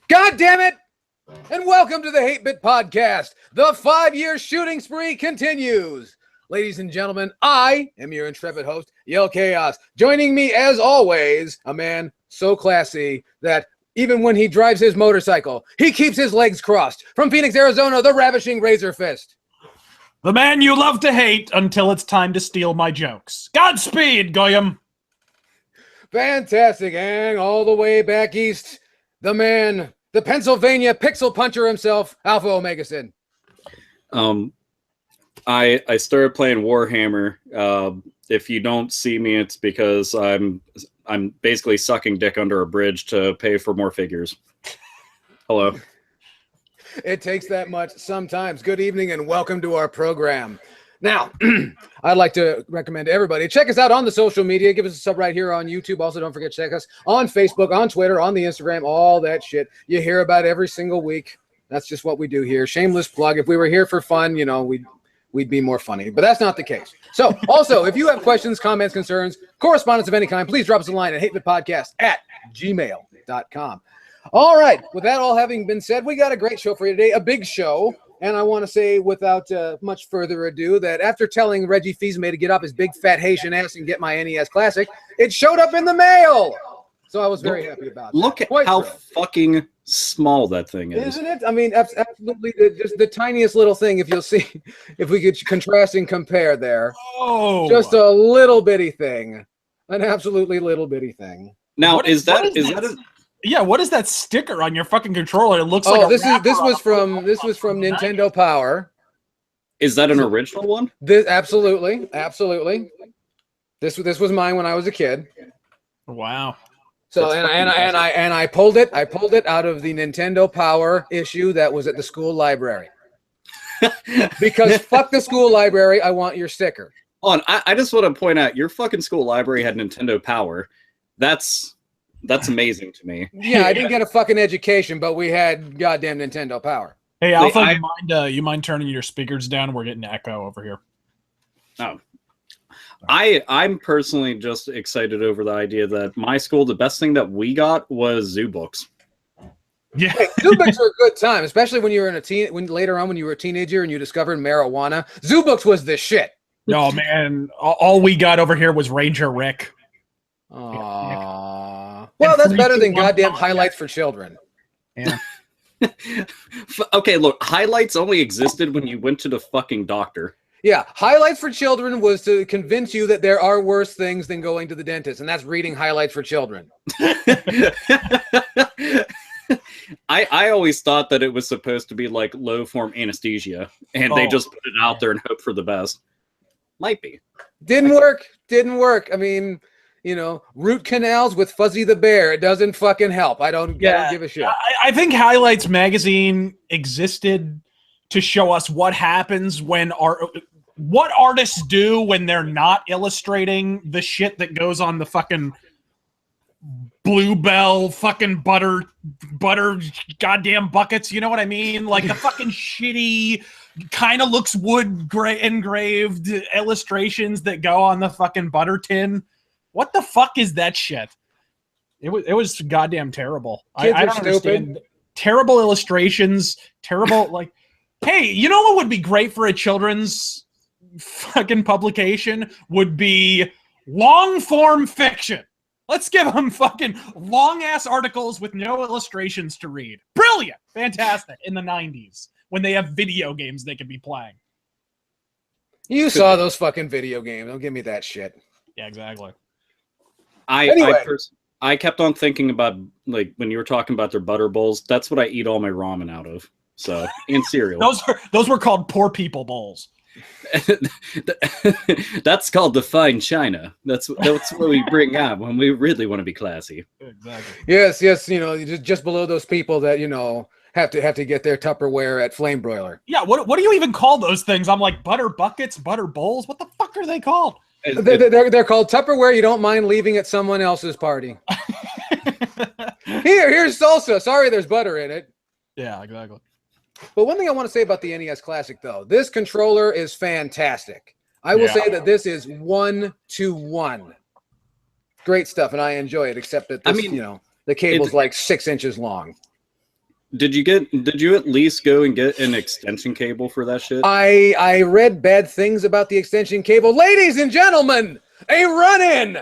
God damn it! And welcome to the Hate Bit Podcast. The 5-year shooting spree continues. Ladies and gentlemen, I am your intrepid host, Yell Chaos. Joining me, as always, a man so classy that even when he drives his motorcycle, he keeps his legs crossed. From Phoenix, Arizona, the ravishing Razor Fist. The man you love to hate until it's time to steal my jokes. Godspeed, Goyam. Fantastic. And all the way back east, the man, the Pennsylvania pixel puncher himself, Alpha Omegason. I started playing Warhammer. If you don't see me, it's because I'm basically sucking dick under a bridge to pay for more figures. Hello. It takes that much sometimes. Good evening and welcome to our program. Now, I'd like to recommend to everybody, check us out on the social media. Give us a sub right here on YouTube. Also, don't forget to check us on Facebook, on Twitter, on the Instagram, all that shit you hear about every single week. That's just what we do here. Shameless plug. If we were here for fun, you know, we'd be more funny, but that's not the case. So also, if you have questions, comments, concerns, correspondence of any kind, please drop us a line at hatebitpodcast@gmail.com. All right, with that all having been said, we got a great show for you today, a big show, and I want to say without much further ado that after telling Reggie Fils-Aimé to get up his big fat Haitian ass and get my NES Classic, it showed up in the mail! So I was very happy about that. Look at how fucking small that thing is. Isn't it? I mean, absolutely, just the tiniest little thing, if you'll see, if we could contrast and compare there. Oh! Just a little bitty thing. An absolutely little bitty thing. Now, what is that what is that sticker on your fucking controller? It looks like this was from Nintendo Power. Is that an original one? Absolutely. This was mine when I was a kid. Wow. So and I pulled it out of the Nintendo Power issue that was at the school library. Because fuck the school library, I want your sticker. I just want to point out your fucking school library had Nintendo Power. That's amazing to me. Yeah, I didn't get a fucking education, but we had goddamn Nintendo Power. Hey, Alpha, you mind turning your speakers down? We're getting echo over here. Oh. I'm personally just excited over the idea that my school, the best thing that we got was zoo books. Yeah, hey, zoo books are a good time, especially when you were later on when you were a teenager and you discovered marijuana. Zoo books was the shit. No, man, all we got over here was Ranger Rick. Aww. Well, that's better than goddamn highlights for children. Yeah. Okay, look, highlights only existed when you went to the fucking doctor. Yeah, highlights for children was to convince you that there are worse things than going to the dentist, and that's reading highlights for children. I always thought that it was supposed to be like low form anesthesia, and they just put it out there and hope for the best. Might be. Didn't work. I mean, you know, root canals with Fuzzy the Bear. It doesn't fucking help. I don't give a shit. I think Highlights magazine existed to show us what happens when what artists do when they're not illustrating the shit that goes on the fucking Bluebell fucking butter goddamn buckets. You know what I mean? Like the fucking shitty kind of looks wood engraved illustrations that go on the fucking butter tin. What the fuck is that shit? It was goddamn terrible. I don't understand. Terrible illustrations, terrible like. Hey, you know what would be great for a children's fucking publication? Would be long form fiction. Let's give them fucking long ass articles with no illustrations to read. Brilliant, fantastic. In the 90s when they have video games they could be playing. You saw those fucking video games. Don't give me that shit. Yeah, exactly. I kept on thinking about, like, when you were talking about their butter bowls, that's what I eat all my ramen out of. So, and cereal. those were called poor people bowls. That's called the fine china. That's what we bring out when we really want to be classy. Exactly. Yes, you know, just below those people that, you know, have to get their Tupperware at Flame Broiler. Yeah, what do you even call those things? I'm like, butter buckets, butter bowls. What the fuck are they called? They're called Tupperware you don't mind leaving at someone else's party. Here's salsa. Sorry, there's butter in it. Yeah, exactly. But one thing I want to say about the NES Classic, though, this controller is fantastic. I will say that this is 1-to-1. Great stuff, and I enjoy it, except that this, you know, the cable's like 6 inches long. Did you at least go and get an extension cable for that shit? I read bad things about the extension cable. Ladies and gentlemen, a run-in,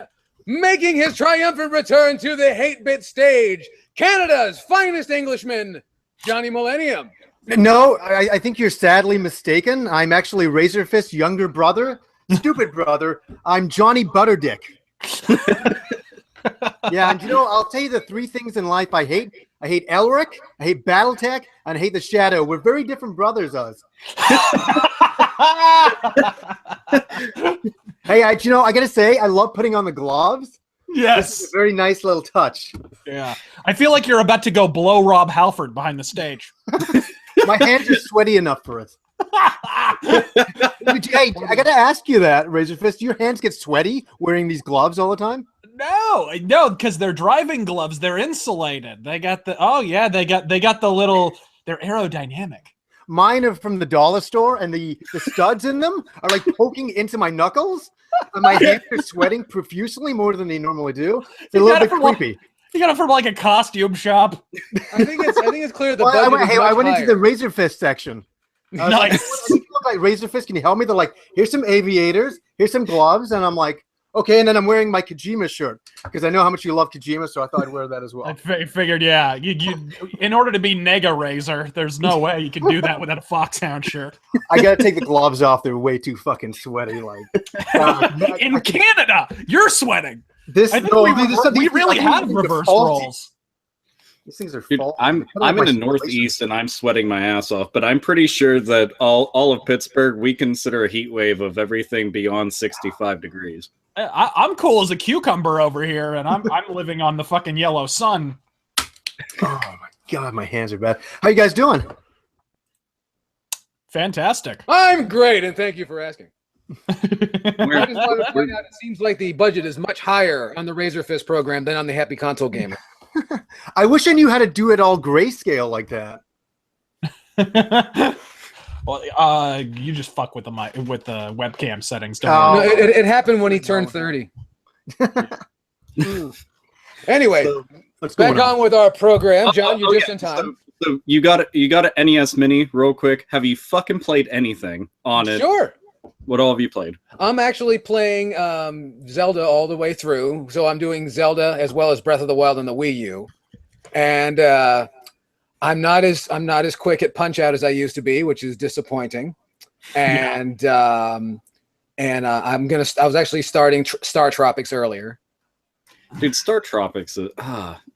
making his triumphant return to the hate bit stage, Canada's finest Englishman, Johnny Millennium. No, I think you're sadly mistaken. I'm actually Razorfist's younger brother. Stupid brother. I'm Johnny Butterdick. Yeah, and I'll tell you the 3 things in life I hate. I hate Elric, I hate Battletech, and I hate the Shadow. We're very different brothers, us. Hey, I gotta say, I love putting on the gloves. Yes. This is a very nice little touch. Yeah. I feel like you're about to go blow Rob Halford behind the stage. My hands are sweaty enough for it. Hey, I gotta ask you that, Razorfist. Do your hands get sweaty wearing these gloves all the time? No, because they're driving gloves. They're insulated. They got the little. They're aerodynamic. Mine are from the dollar store, and the studs in them are like poking into my knuckles, and my hands are sweating profusely more than they normally do. It's a little bit creepy. You got it from like a costume shop. I think it's clear the Well, budget I went into the Razorfist section. Nice. Like, I look like Razorfist. Can you help me? They're like, here's some aviators, here's some gloves, and I'm like, okay. And then I'm wearing my Kojima shirt because I know how much you love Kojima, so I thought I'd wear that as well. I figured, yeah. You in order to be Nega Razor, there's no way you can do that without a Foxhound shirt. I gotta take the gloves off. They're way too fucking sweaty. Like in Canada, you're sweating. This, I think no, we really have reverse roles. These things are Dude, faulty. I'm in the Northeast and I'm sweating my ass off, but I'm pretty sure that all of Pittsburgh, we consider a heat wave of everything beyond 65 degrees. I'm cool as a cucumber over here, and I'm living on the fucking yellow sun. Oh my god, my hands are bad. How you guys doing? Fantastic. I'm great, and thank you for asking. I just wanted to point out, it seems like the budget is much higher on the Razor Fist program than on the Happy Console Gamer. I wish I knew how to do it all grayscale like that. Well, you just fuck with the webcam settings. Don't No, worry. it happened when he turned 30. Anyway, So, what's back going on with our program. John, you're just in time. So you got an NES Mini real quick. Have you fucking played anything on it? Sure. What all have you played? I'm actually playing Zelda all the way through. So I'm doing Zelda as well as Breath of the Wild on the Wii U. And I'm not as quick at Punch Out as I used to be, which is disappointing. And I was actually starting Star Tropics earlier. Dude, Star Tropics,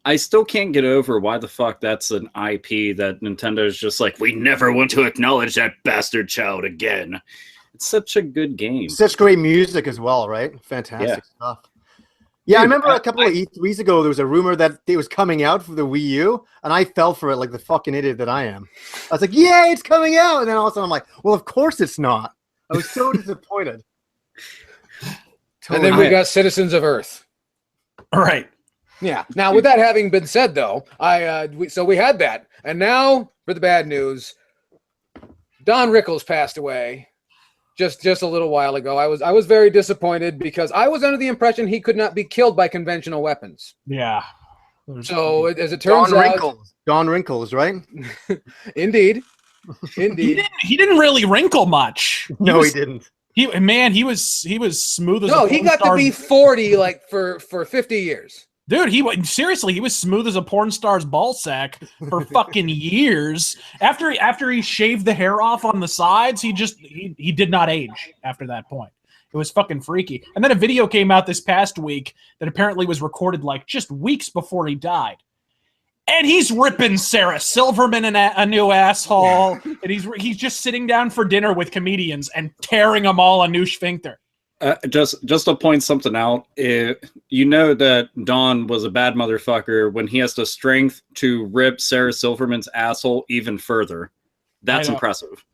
I still can't get over why the fuck that's an IP that Nintendo's just like, we never want to acknowledge that bastard child again. It's such a good game. Such great music as well, right? Fantastic stuff. Yeah, I remember a couple of E3s ago, there was a rumor that it was coming out for the Wii U, and I fell for it like the fucking idiot that I am. I was like, yay, it's coming out! And then all of a sudden I'm like, well, of course it's not. I was so disappointed. And then we got Citizens of Earth. All right. Yeah. Now, with that having been said, though, so we had that, and now for the bad news, Don Rickles passed away just a little while ago. I was very disappointed because I was under the impression he could not be killed by conventional weapons. Yeah. So as it turns out, Don Wrinkles, right? Indeed. He didn't really wrinkle much. He didn't. He was smooth as No, a he porn got to star's- be 40 like for 50 years. Dude, he was smooth as a porn star's ball sack for fucking years. After he shaved the hair off on the sides, he did not age after that point. It was fucking freaky. And then a video came out this past week that apparently was recorded like just weeks before he died. And he's ripping Sarah Silverman a new asshole. And he's just sitting down for dinner with comedians and tearing them all a new sphincter. Just to point something out, you know that Don was a bad motherfucker when he has the strength to rip Sarah Silverman's asshole even further. That's impressive.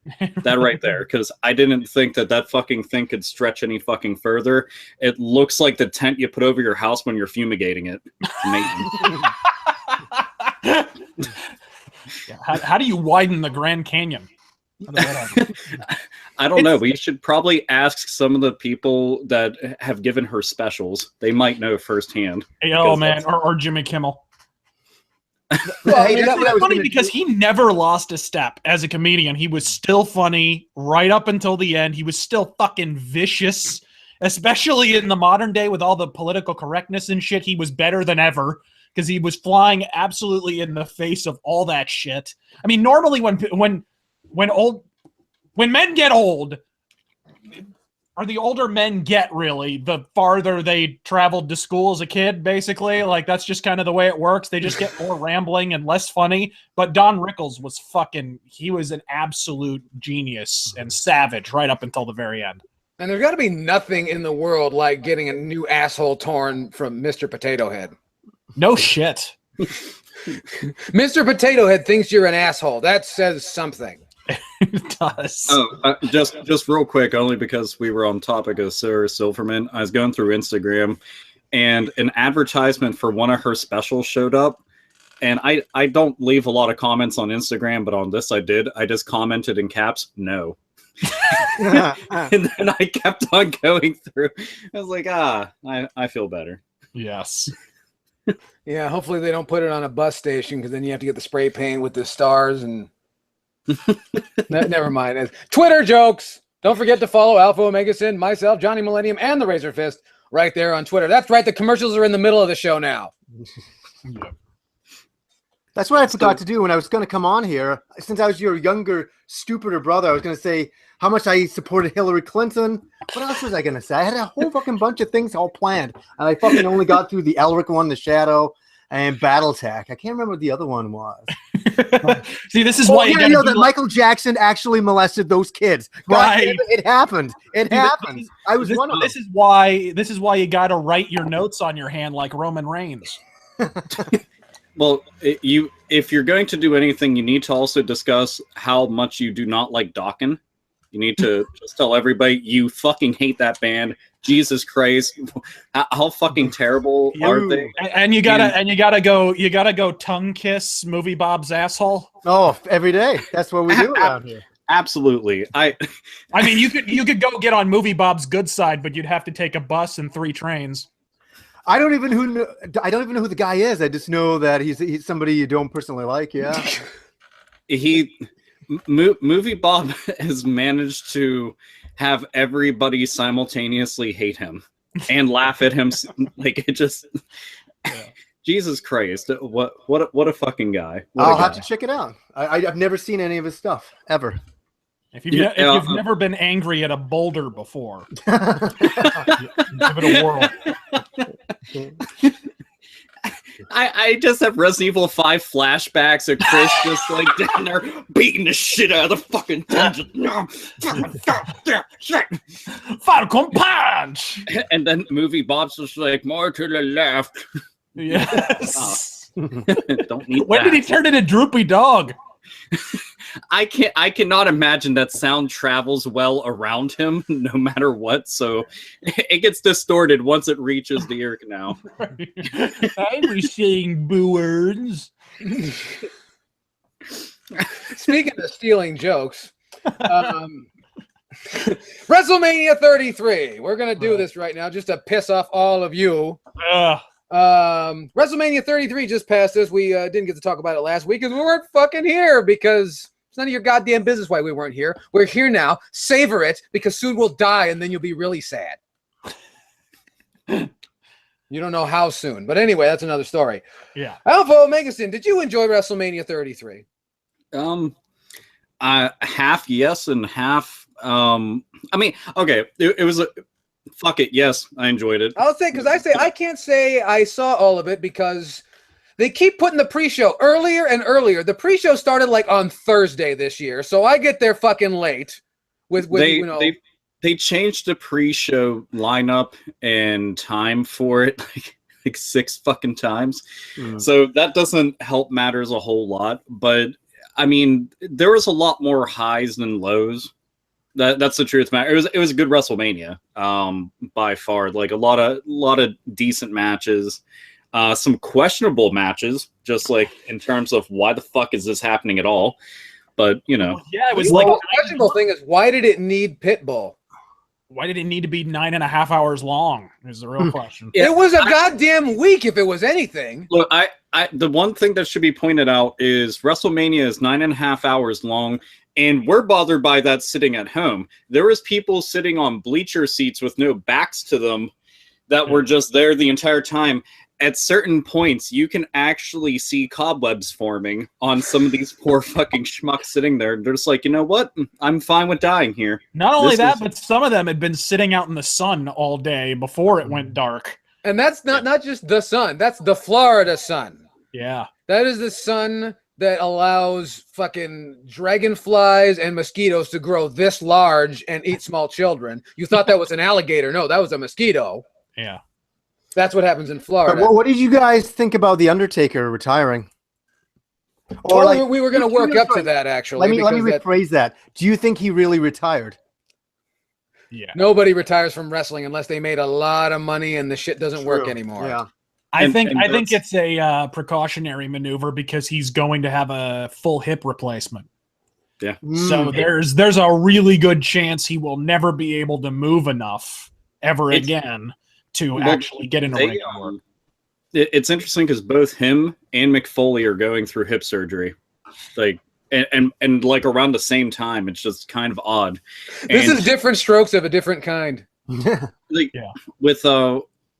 That right there, because I didn't think that fucking thing could stretch any fucking further. It looks like the tent you put over your house when you're fumigating it. How do you widen the Grand Canyon? I don't know. We should probably ask some of the people that have given her specials. They might know firsthand. Oh man, or Jimmy Kimmel. Well, I Hey, mean, that's what I It's was funny gonna because do. he never lost a step as a comedian. He was still funny right up until the end. He was still fucking vicious, especially in the modern day with all the political correctness and shit. He was better than ever because he was flying absolutely in the face of all that shit. I mean, normally when men get old, or the older men get, really, the farther they traveled to school as a kid, basically. Like, that's just kind of the way it works. They just get more rambling and less funny. But Don Rickles was he was an absolute genius and savage right up until the very end. and there's got to be nothing in the world like getting a new asshole torn from Mr. Potato Head. No shit. Mr. Potato Head thinks you're an asshole. That says something. It does. Oh, just real quick, only because we were on topic of Sarah Silverman. I was going through Instagram, and an advertisement for one of her specials showed up. And I don't leave a lot of comments on Instagram, but on this I did. I just commented in caps, no. And then I kept on going through. I was like, I feel better. Yes. Yeah, hopefully they don't put it on a bus station because then you have to get the spray paint with the stars and never mind. Twitter jokes. Don't forget to follow Alpha Omega Sin, myself, Johnny Millennium, and the Razor Fist right there on Twitter. That's right. The commercials are in the middle of the show now. That's what I forgot to do when I was going to come on here. Since I was your younger, stupider brother, I was going to say how much I supported Hillary Clinton. What else was I going to say? I had a whole fucking bunch of things all planned, and I fucking only got through the Elric one, The Shadow, and Battletech. I can't remember what the other one was. See, this is why you I know that Michael Jackson actually molested those kids. Right. God damn it, it happened. It happened. I was one of them. This is why you got to write your notes on your hand like Roman Reigns. Well, if you're going to do anything, you need to also discuss how much you do not like Dokken. You need to just tell everybody you fucking hate that band. Jesus Christ, how fucking terrible are they? And you gotta go tongue kiss Movie Bob's asshole. Oh, every day. That's what we do around here. Absolutely. I mean, you could go get on Movie Bob's good side, but you'd have to take a bus and 3 trains. I don't even know who the guy is. I just know that he's somebody you don't personally like. Yeah. Movie Bob has managed to have everybody simultaneously hate him and laugh at him. Like, it just, Jesus Christ, what a fucking guy. I'll have to check it out. I've never seen any of his stuff ever. If you've never been angry at a boulder before, give it a whirl. I just have Resident Evil 5 flashbacks of Chris just like down there beating the shit out of the fucking dungeon. Falcon Punch! And then Movie Bob's just like, more to the left. Yes. Don't need When did he turn into Droopy Dog? I cannot imagine that sound travels well around him no matter what, so it gets distorted once it reaches the ear canal. I was saying boo-words. Speaking of stealing jokes, WrestleMania 33. We're gonna do this right now just to piss off all of you. WrestleMania 33 just passed us. We didn't get to talk about it last week because we weren't fucking here, because it's none of your goddamn business why we weren't here. We're here now. Savor it, because soon we'll die and then you'll be really sad. You don't know how soon. But anyway, that's another story. Yeah. Alpha Omegason, did you enjoy WrestleMania 33? Half yes and half I mean, okay, it was a fuck it, yes, I enjoyed it. I'll say, because I can't say I saw all of it because they keep putting the pre-show earlier and earlier. The pre-show started like on Thursday this year, so I get there fucking late. They changed the pre-show lineup and time for it like 6 fucking times. So that doesn't help matters a whole lot. But I mean, there was a lot more highs than lows. That's the truth, man. It was a good WrestleMania, by far. Like a lot of decent matches, some questionable matches, just like in terms of why the fuck is this happening at all. But you know, yeah, it was the questionable thing is, why did it need Pitbull? Why did it need to be 9.5 hours long? Is the real question. It was a goddamn week, if it was anything. Look, the one thing that should be pointed out is WrestleMania is 9.5 hours long, and we're bothered by that sitting at home. There was people sitting on bleacher seats with no backs to them that were just there the entire time. At certain points, you can actually see cobwebs forming on some of these poor fucking schmucks sitting there. They're just like, you know what? I'm fine with dying here. Not only that, but some of them had been sitting out in the sun all day before it went dark. And that's not just the sun. That's the Florida sun. Yeah. That is the sun that allows fucking dragonflies and mosquitoes to grow this large and eat small children. You thought that was an alligator. No, that was a mosquito. Yeah. That's what happens in Florida. But what did you guys think about The Undertaker retiring? Or like, we were going to work up to that, actually. Let me rephrase that. Do you think he really retired? Yeah. Nobody retires from wrestling unless they made a lot of money and the shit doesn't work anymore. Yeah. I think it's a precautionary maneuver because he's going to have a full hip replacement. Yeah. So there's a really good chance he will never be able to move enough ever again to actually get in a ring. It's interesting because both him and Mick Foley are going through hip surgery, like and like around the same time. It's just kind of odd. This is different strokes of a different kind.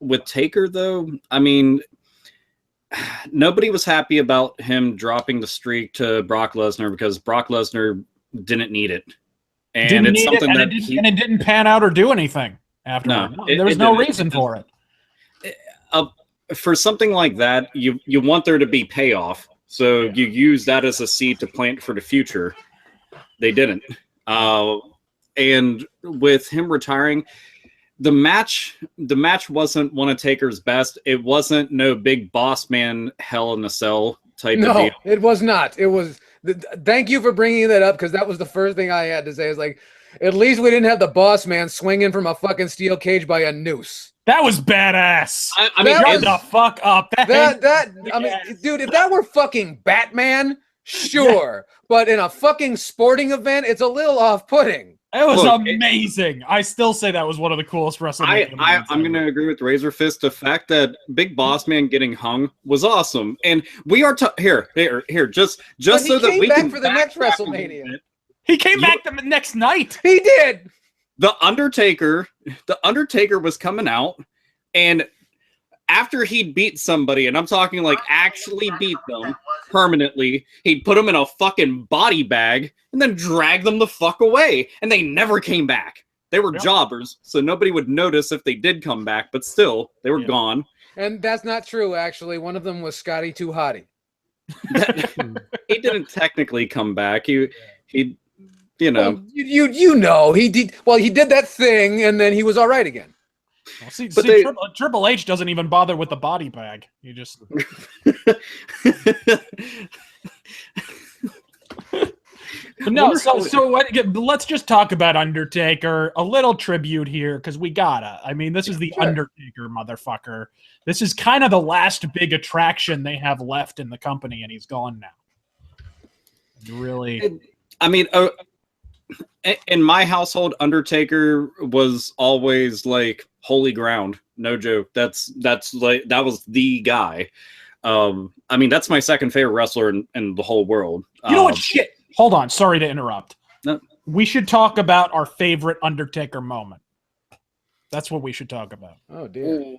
With Taker though, I mean, nobody was happy about him dropping the streak to Brock Lesnar because Brock Lesnar didn't need it, and it's something that it didn't pan out or do anything after. No, there was no reason for it. For something like that, you want there to be payoff, so you use that as a seed to plant for the future. They didn't, and with him retiring, the match wasn't one of Taker's best. It wasn't no big boss man Hell in a Cell type of deal. No, it was not. It was. Thank you for bringing that up because that was the first thing I had to say. Is like, at least we didn't have the boss man swinging from a fucking steel cage by a noose. That was badass. I mean, shut the fuck up. I mean, dude, if that were fucking Batman, sure. But in a fucking sporting event, it's a little off-putting. It was amazing. I still say that was one of the coolest WrestleMania. I'm going to agree with Razor Fist. The fact that Big Boss Man getting hung was awesome, and we are here. Just so that we can for the next WrestleMania. He came back the next night. He did. The Undertaker was coming out, and after he'd beat somebody, and I'm talking like actually beat them permanently, he'd put them in a fucking body bag and then drag them the fuck away. And they never came back. They were jobbers, so nobody would notice if they did come back, but still, they were gone. And that's not true, actually. One of them was Scotty Too Hottie. He didn't technically come back. He you know. Well, you know, he did. Well, he did that thing, and then he was all right again. Well, see, Triple H doesn't even bother with the body bag. You just. No, so let's just talk about Undertaker. A little tribute here, because we gotta. I mean, this is the Undertaker, motherfucker. This is kind of the last big attraction they have left in the company, and he's gone now. Really. I mean, in my household, Undertaker was always like holy ground. No joke. That's like that was the guy. I mean, that's my second favorite wrestler in the whole world. You know what? Shit. Hold on. Sorry to interrupt. No. We should talk about our favorite Undertaker moment. That's what we should talk about. Oh, dear.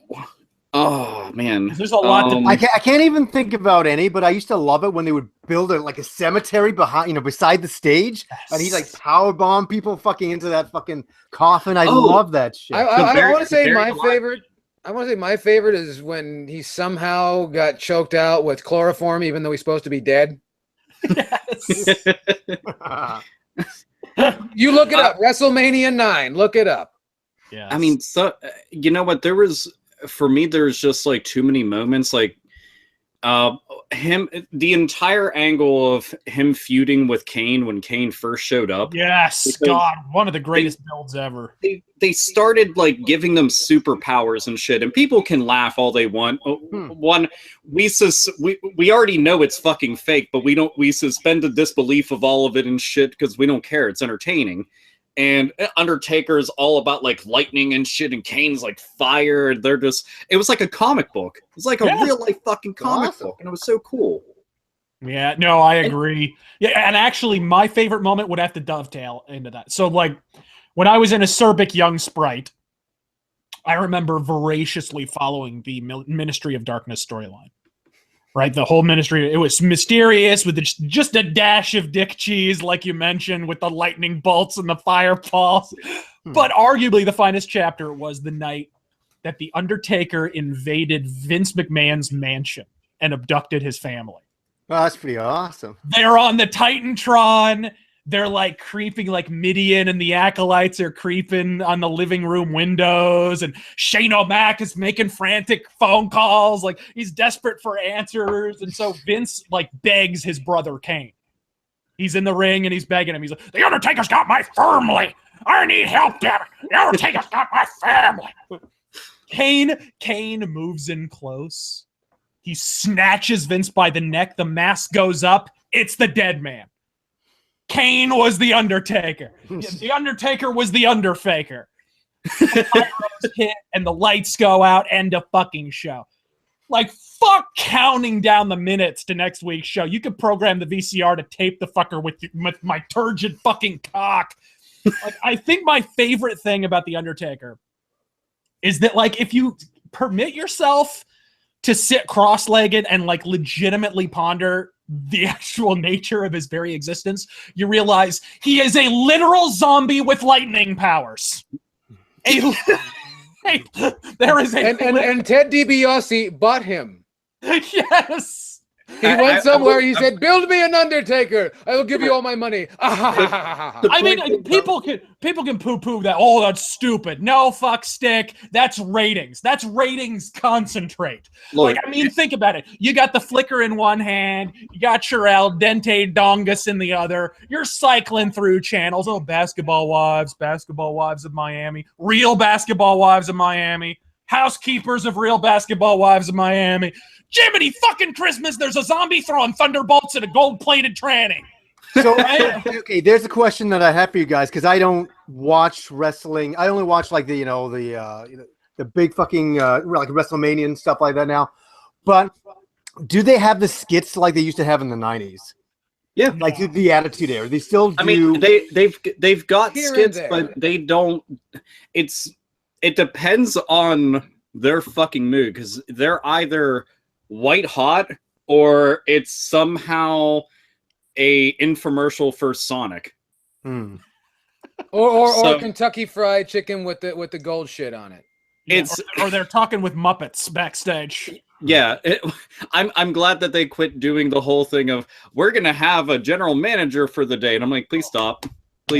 Oh, man. There's a lot to... I can't even think about any, but I used to love it when they would build a cemetery beside the stage, and he'd like powerbomb people fucking into that fucking coffin. I love that shit. I want to say my favorite. I want to say my favorite is when he somehow got choked out with chloroform, even though he's supposed to be dead. Yes. You look it up. WrestleMania 9. Look it up. Yeah. I mean, so you know what? For me, there's just like too many moments. Like the entire angle of him feuding with Kane when Kane first showed up. Yes, God, one of the greatest builds ever. They started like giving them superpowers and shit, and people can laugh all they want. One, we already know it's fucking fake, but we suspend the disbelief of all of it and shit because we don't care. It's entertaining. and Undertaker's all about like lightning and shit, and Kane's like fire. And they're just, it was like a comic book. It was like a real life fucking comic book, and it was so cool. Yeah, no, I agree. Yeah, and actually, my favorite moment would have to dovetail into that. So, like, when I was in Acerbic Young Sprite, I remember voraciously following the Ministry of Darkness storyline. Right, the whole ministry, it was mysterious with just a dash of dick cheese, like you mentioned, with the lightning bolts and the fire pulse. But arguably the finest chapter was the night that the Undertaker invaded Vince McMahon's mansion and abducted his family. Oh, that's pretty awesome. They're on the Titantron. They're like creeping like Midian, and the acolytes are creeping on the living room windows, and Shane O'Mac is making frantic phone calls. Like, he's desperate for answers. And so Vince like begs his brother Kane. He's in the ring and he's begging him. He's like, "The Undertaker's got my family. I need help, damn it. The Undertaker's got my family." Kane moves in close. He snatches Vince by the neck. The mask goes up. It's the dead man. Kane was the Undertaker. The Undertaker was the Underfaker. Hit and the lights go out. End of fucking show. Like, fuck counting down the minutes to next week's show. You could program the VCR to tape the fucker with my turgid fucking cock. Like, I think my favorite thing about the Undertaker is that, like, if you permit yourself to sit cross-legged and like legitimately ponder the actual nature of his very existence, you realize he is a literal zombie with lightning powers. There is a and Ted DiBiase bought him. Yes. He went somewhere. He said, "Build me an Undertaker. I will give you all my money." I mean, people can poo-poo that. Oh, that's stupid. No, fuck stick. That's ratings. That's ratings concentrate. Look, like, I mean, think about it. You got the flicker in one hand. You got your El Dente Dongus in the other. You're cycling through channels. Oh, basketball wives of Miami, Real Basketball Wives of Miami, Housekeepers of Real Basketball Wives of Miami. Jiminy fucking Christmas, there's a zombie throwing thunderbolts at a gold-plated tranny. So, okay, there's a question that I have for you guys, because I don't watch wrestling. I only watch like the big fucking like WrestleMania and stuff like that now. But do they have the skits like they used to have in the 90s? Yeah, like the Attitude Era. They still do. I mean, they've got Here skits, and there. but they don't. It depends on their fucking mood, because they're either white hot or it's somehow a infomercial for Sonic. Or Kentucky Fried Chicken with the gold shit on it. Yeah, or they're talking with Muppets backstage. Yeah, I'm glad that they quit doing the whole thing of, we're gonna have a general manager for the day, and I'm like, please stop,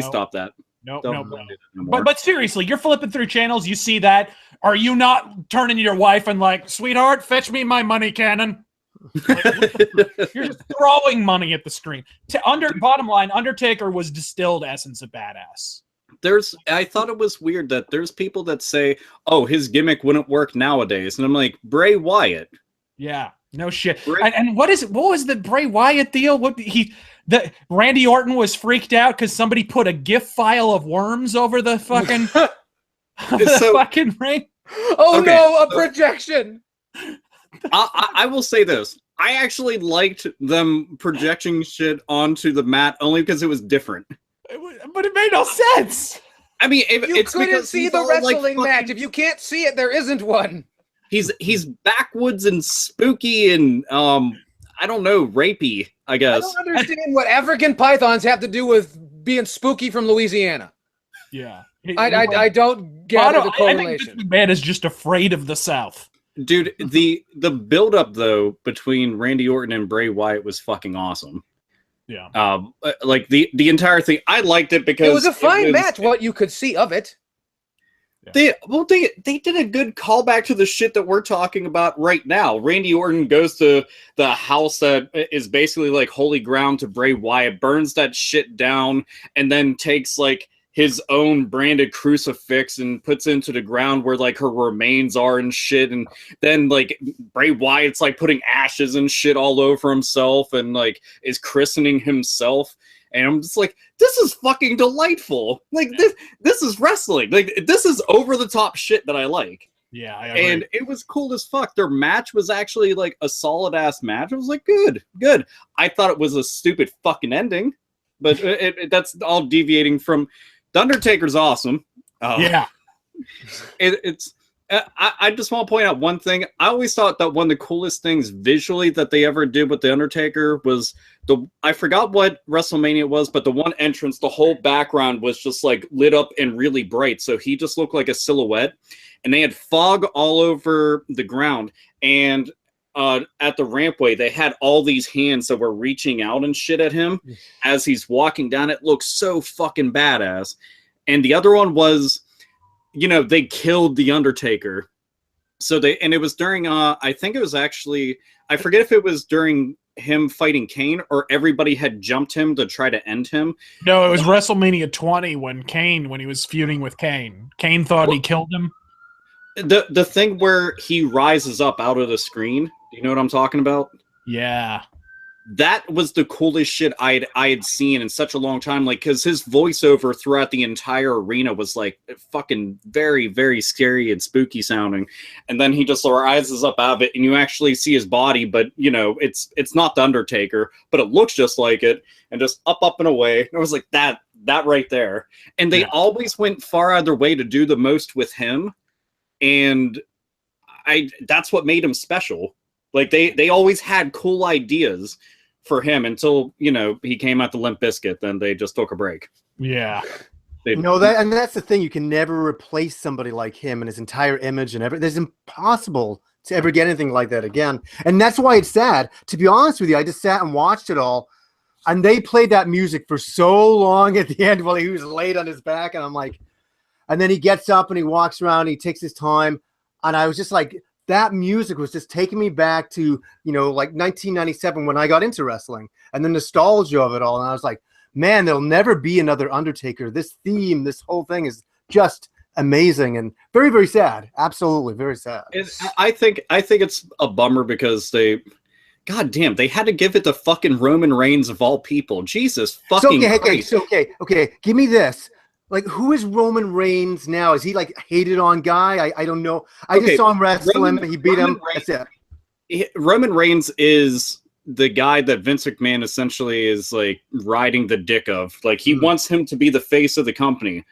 stop that. No. But seriously, you're flipping through channels, you see that. Are you not turning to your wife and like, "Sweetheart, fetch me my money cannon"? Like, you're just throwing money at the screen. Bottom line, Undertaker was distilled essence of badass. I thought it was weird that there's people that say, "Oh, his gimmick wouldn't work nowadays," and I'm like, Bray Wyatt. Yeah, no shit. And what was the Bray Wyatt deal? Randy Orton was freaked out because somebody put a GIF file of worms over the fucking fucking ring. Oh okay, no, a projection. I will say this. I actually liked them projecting shit onto the mat only because it was different. But it made no sense. I mean, it's couldn't see the wrestling match. If you can't see it, there isn't one. He's backwoods and spooky and I don't know, rapey, I guess. I don't understand what African pythons have to do with being spooky from Louisiana. Yeah. I don't get the correlation. I think this man is just afraid of the South. Dude, the build-up, though, between Randy Orton and Bray Wyatt was fucking awesome. Yeah. Like, the entire thing, I liked it because... It was a fine match, what you could see of it. They did a good callback to the shit that we're talking about right now. Randy Orton goes to the house that is basically like holy ground to Bray Wyatt, burns that shit down, and then takes like his own branded crucifix and puts into the ground where like her remains are and shit, and then like Bray Wyatt's like putting ashes and shit all over himself and like is christening himself, and I'm just like, this is fucking delightful. Like this is wrestling. Like this is over the top shit that I like. Yeah, I agree. And it was cool as fuck. Their match was actually like a solid ass match. I was like, good. I thought it was a stupid fucking ending, but that's all deviating from. The Undertaker's awesome. Yeah. I just want to point out one thing. I always thought that one of the coolest things visually that they ever did with The Undertaker was I forgot what WrestleMania was, but the one entrance, the whole background was just like lit up and really bright. So he just looked like a silhouette, and they had fog all over the ground. And at the rampway, they had all these hands that were reaching out and shit at him as he's walking down. It looks so fucking badass. And the other one was, they killed the Undertaker. So it was during, I think it was actually, I forget if it was during him fighting Kane or everybody had jumped him to try to end him. No, it was WrestleMania 20 when he was feuding with Kane. Kane thought he killed him. The thing where he rises up out of the screen. Do you know what I'm talking about? Yeah. That was the coolest shit I had seen in such a long time. Like, because his voiceover throughout the entire arena was like fucking very, very scary and spooky sounding. And then he just rises up out of it, and you actually see his body, but it's not the Undertaker, but it looks just like it, and just up and away. And it was like that right there. And they always went far out of their way to do the most with him, and that's what made him special. Like they always had cool ideas for him until he came out to Limp Bizkit. Then they just took a break. Yeah, that's the thing. You can never replace somebody like him and his entire image and everything. It's impossible to ever get anything like that again. And that's why it's sad. To be honest with you, I just sat and watched it all, and they played that music for so long at the end while he was laid on his back, and I'm like, and then he gets up and he walks around, he takes his time, and I was just like, that music was just taking me back to, like 1997 when I got into wrestling and the nostalgia of it all. And I was like, man, there'll never be another Undertaker. This theme, this whole thing is just amazing and very, very sad. Absolutely. Very sad. I think it's a bummer because God damn, they had to give it to fucking Roman Reigns of all people. Jesus fucking Christ. Okay. Give me this. Like, who is Roman Reigns now? Is he like hated on guy? I don't know. I just saw him wrestle him. He beat him. That's it. Roman Reigns is the guy that Vince McMahon essentially is like riding the dick of. Like, he wants him to be the face of the company,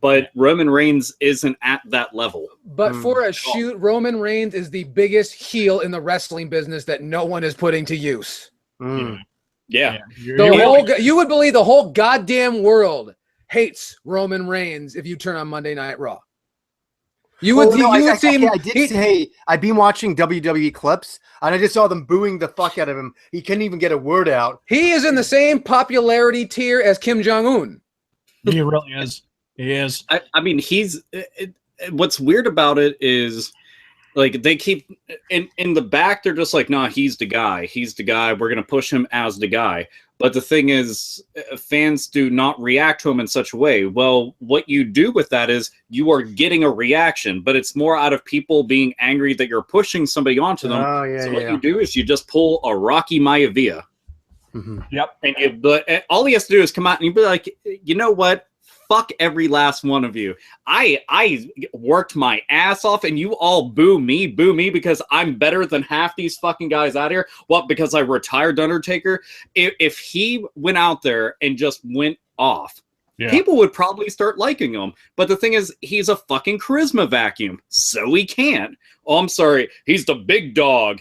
but Roman Reigns isn't at that level. But for a shoot, Roman Reigns is the biggest heel in the wrestling business that no one is putting to use. Yeah. You would believe the whole goddamn world hates Roman Reigns if you turn on Monday Night Raw. I've been watching WWE clips, and I just saw them booing the fuck out of him. He couldn't even get a word out. He is in the same popularity tier as Kim Jong-un. He really is. He is. I mean, what's weird about it is, like, they keep in the back, they're just like, nah, he's the guy. He's the guy. We're going to push him as the guy. But the thing is, fans do not react to him in such a way. Well, what you do with that is you are getting a reaction, but it's more out of people being angry that you're pushing somebody onto them. What you do is you just pull a Rocky Maivia. Yep. And all he has to do is come out and you'd be like, you know what? Fuck every last one of you. I worked my ass off, and you all boo me because I'm better than half these fucking guys out here. What? Because I retired Undertaker? If he went out there and just went off, people would probably start liking him. But the thing is, he's a fucking charisma vacuum, so he can't. Oh, I'm sorry. He's the big dog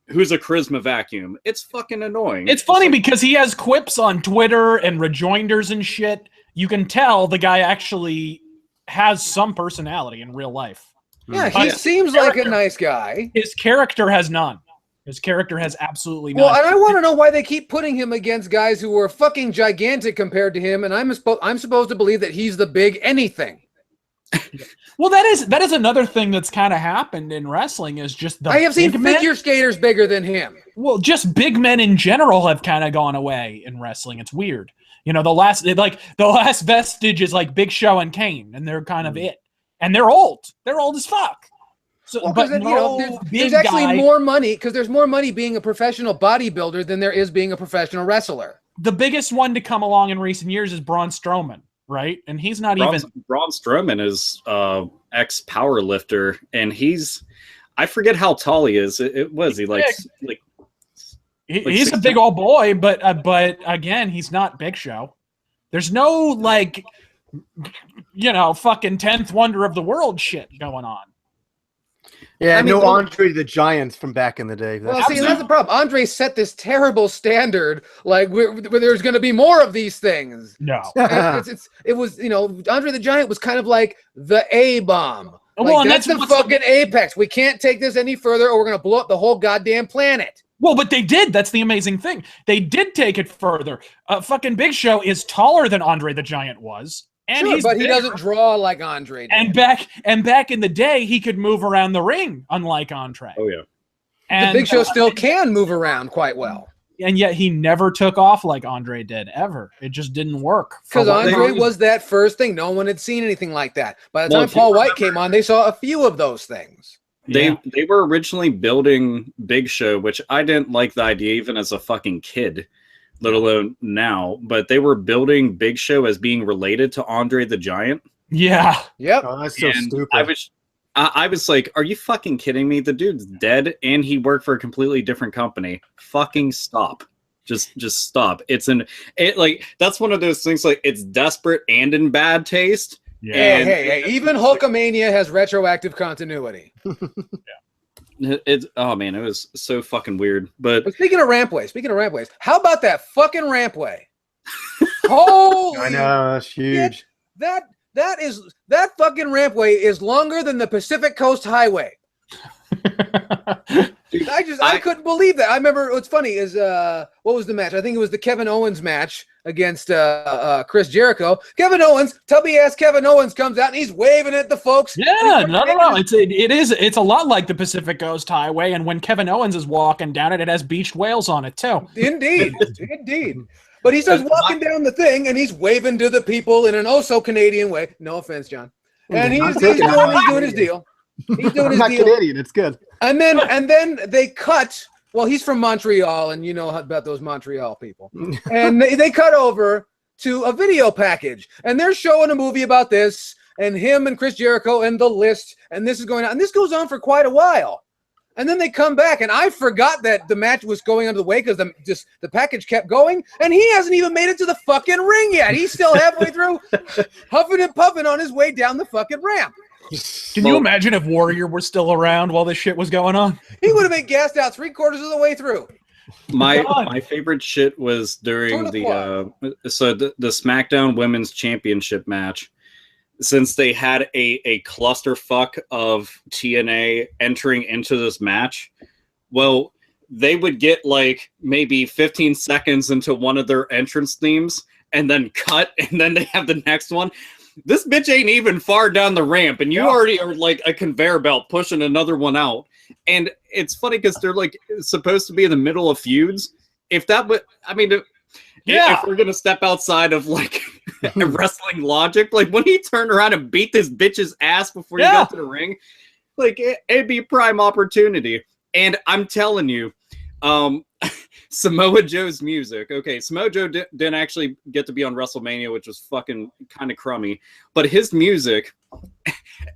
who's a charisma vacuum. It's fucking annoying. It's funny because he has quips on Twitter and rejoinders and shit. You can tell the guy actually has some personality in real life. Yeah, he seems like a nice guy. His character has none. His character has absolutely none. Well, and I want to know why they keep putting him against guys who are fucking gigantic compared to him, and I'm supposed to believe that he's the big anything. Well, that is another thing that's kind of happened in wrestling is just the I have seen figure skaters bigger than him. Well, just big men in general have kind of gone away in wrestling. It's weird. You know, the last vestige is like Big Show and Kane, and they're kind of it. And they're old. They're old as fuck. So, Well, but there's actually more money because there's more money being a professional bodybuilder than there is being a professional wrestler. The biggest one to come along in recent years is Braun Strowman, right? And he's not Braun Strowman is ex powerlifter, and I forget how tall he is. He's a big old boy, but again, he's not Big Show. There's no like, you know, fucking 10th wonder of the world shit going on. Yeah, I mean, no Andre the Giant from back in the day. Well, see, that's the problem. Andre set this terrible standard, like where there's going to be more of these things. No, it was, you know, Andre the Giant was kind of like the A-bomb. Like, well, and that's the fucking apex. We can't take this any further, or we're going to blow up the whole goddamn planet. Well, but they did. That's the amazing thing. They did take it further. Fucking Big Show is taller than Andre the Giant was. And sure, but he doesn't draw like Andre did. And back in the day, he could move around the ring, unlike Andre. Oh yeah. And the Big Show still can move around quite well. And yet he never took off like Andre did, ever. It just didn't work. Because Andre was that first thing. No one had seen anything like that. By the time Paul White came on, they saw a few of those things. They were originally building Big Show, which I didn't like the idea even as a fucking kid, let alone now. But they were building Big Show as being related to Andre the Giant. Yeah. Yep. Oh, that's so stupid. I was like, are you fucking kidding me? The dude's dead and he worked for a completely different company. Fucking stop. Just stop. That's one of those things, like, it's desperate and in bad taste. Yeah. Hey, even Hulkamania has retroactive continuity. It was so fucking weird. But speaking of rampways, how about that fucking rampway? Holy, I know, that's huge. That fucking rampway is longer than the Pacific Coast Highway. Dude, I couldn't believe that. I remember what's funny is what was the match? I think it was the Kevin Owens match against Chris Jericho. Tubby ass Kevin Owens comes out and he's waving at the folks. Yeah, no. It's a lot like the Pacific Coast Highway, and when Kevin Owens is walking down it, it has beached whales on it too. Indeed. But he starts walking down the thing and he's waving to the people in an Canadian way. No offense, John. And he's doing his deal. He's doing his not deal. Canadian, it's good. And then they cut. Well, he's from Montreal, and you know about those Montreal people. And they cut over to a video package, and they're showing a movie about this, and him and Chris Jericho and the list, and this is going on. And this goes on for quite a while. And then they come back, and I forgot that the match was going under the way because the package kept going, and he hasn't even made it to the fucking ring yet. He's still halfway through, huffing and puffing on his way down the fucking ramp. Can you imagine if Warrior were still around while this shit was going on? He would have been gassed out 3/4 of the way through. My favorite shit was during the SmackDown Women's Championship match. Since they had a clusterfuck of TNA entering into this match, well, they would get like maybe 15 seconds into one of their entrance themes and then cut, and then they have the next one. This bitch ain't even far down the ramp, and you already are like a conveyor belt pushing another one out. And it's funny because they're like supposed to be in the middle of feuds. If that would, I mean, if we're gonna step outside of like wrestling logic, like when he turned around and beat this bitch's ass before he got to the ring, like it'd be prime opportunity. And I'm telling you, Samoa Joe's music. Okay, Samoa Joe didn't actually get to be on WrestleMania, which was fucking kind of crummy. But his music,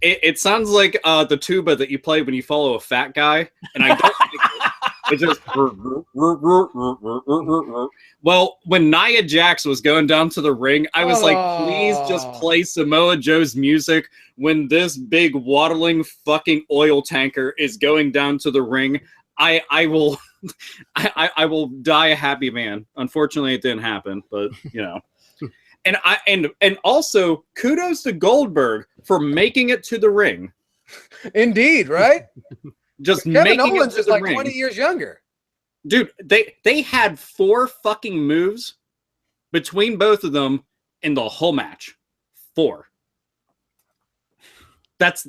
it sounds like the tuba that you play when you follow a fat guy. And I don't think it's just... Well, when Nia Jax was going down to the ring, I was like, please just play Samoa Joe's music when this big waddling fucking oil tanker is going down to the ring. I will I will die a happy man. Unfortunately, it didn't happen, but you know. And also kudos to Goldberg for making it to the ring. Indeed, right? Just Kevin making Owens it to is the like ring. 20 years younger. Dude, they had 4 fucking moves between both of them in the whole match. 4. That's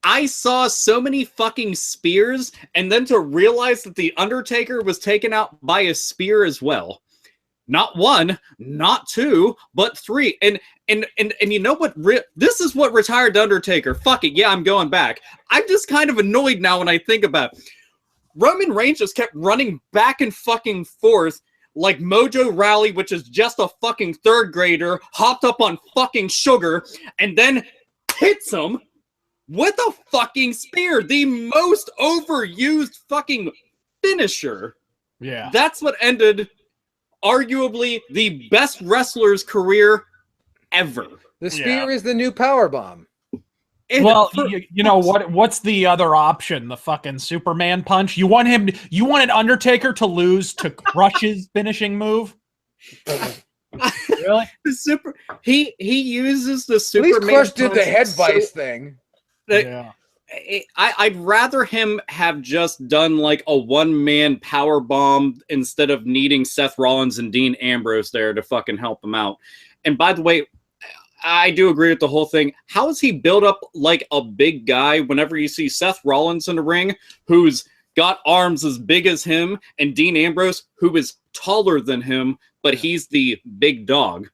I saw so many fucking spears, and then to realize that the Undertaker was taken out by a spear as well. not one, not two, but three. And you know what? This is what retired Undertaker. Fuck it. Yeah, I'm going back. I'm just kind of annoyed now when I think about it. Roman Reigns just kept running back and fucking forth like Mojo Raleigh, which is just a fucking third grader, hopped up on fucking sugar, and then hits him with a fucking spear. The most overused fucking finisher. Yeah. That's what ended arguably the best wrestler's career ever. The spear is the new power bomb. Well, you know what? What's the other option? The fucking Superman punch. You wanted Undertaker to lose to crush his finishing move. Really? He uses the Superman. At least Crush did the head so, vice thing. Yeah. I'd rather him have just done like a one-man power bomb instead of needing Seth Rollins and Dean Ambrose there to fucking help him out. And by the way, I do agree with the whole thing. How is he built up like a big guy whenever you see Seth Rollins in the ring, who's got arms as big as him, and Dean Ambrose, who is taller than him, but he's the big dog?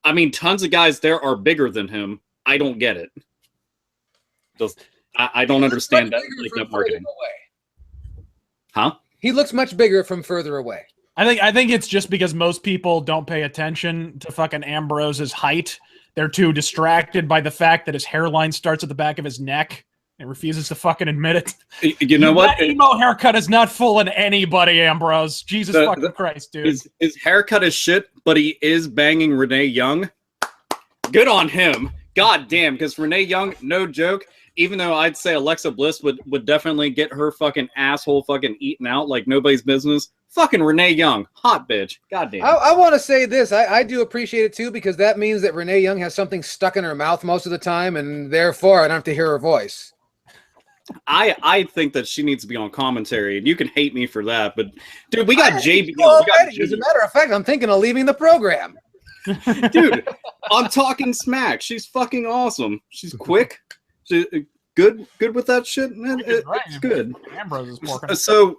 I mean, tons of guys there are bigger than him. I don't get it. I don't understand that marketing. Huh? He looks much bigger from further away. I think it's just because most people don't pay attention to fucking Ambrose's height. They're too distracted by the fact that his hairline starts at the back of his neck and refuses to fucking admit it. You know what? That emo haircut is not fooling anybody, Ambrose. Jesus fucking Christ, dude. His haircut is shit, but he is banging Renee Young. Good on him. God damn, because Renee Young, no joke, even though I'd say Alexa Bliss would definitely get her fucking asshole fucking eaten out like nobody's business. Fucking Renee Young, hot bitch. God damn. I want to say this. I do appreciate it too, because that means that Renee Young has something stuck in her mouth most of the time, and therefore I don't have to hear her voice. I think that she needs to be on commentary, and you can hate me for that, but dude, we got JB. As a matter of fact, I'm thinking of leaving the program. Dude, I'm talking smack. She's fucking awesome. She's quick. She's good with that shit. Man, it's good. Ambrose is porking.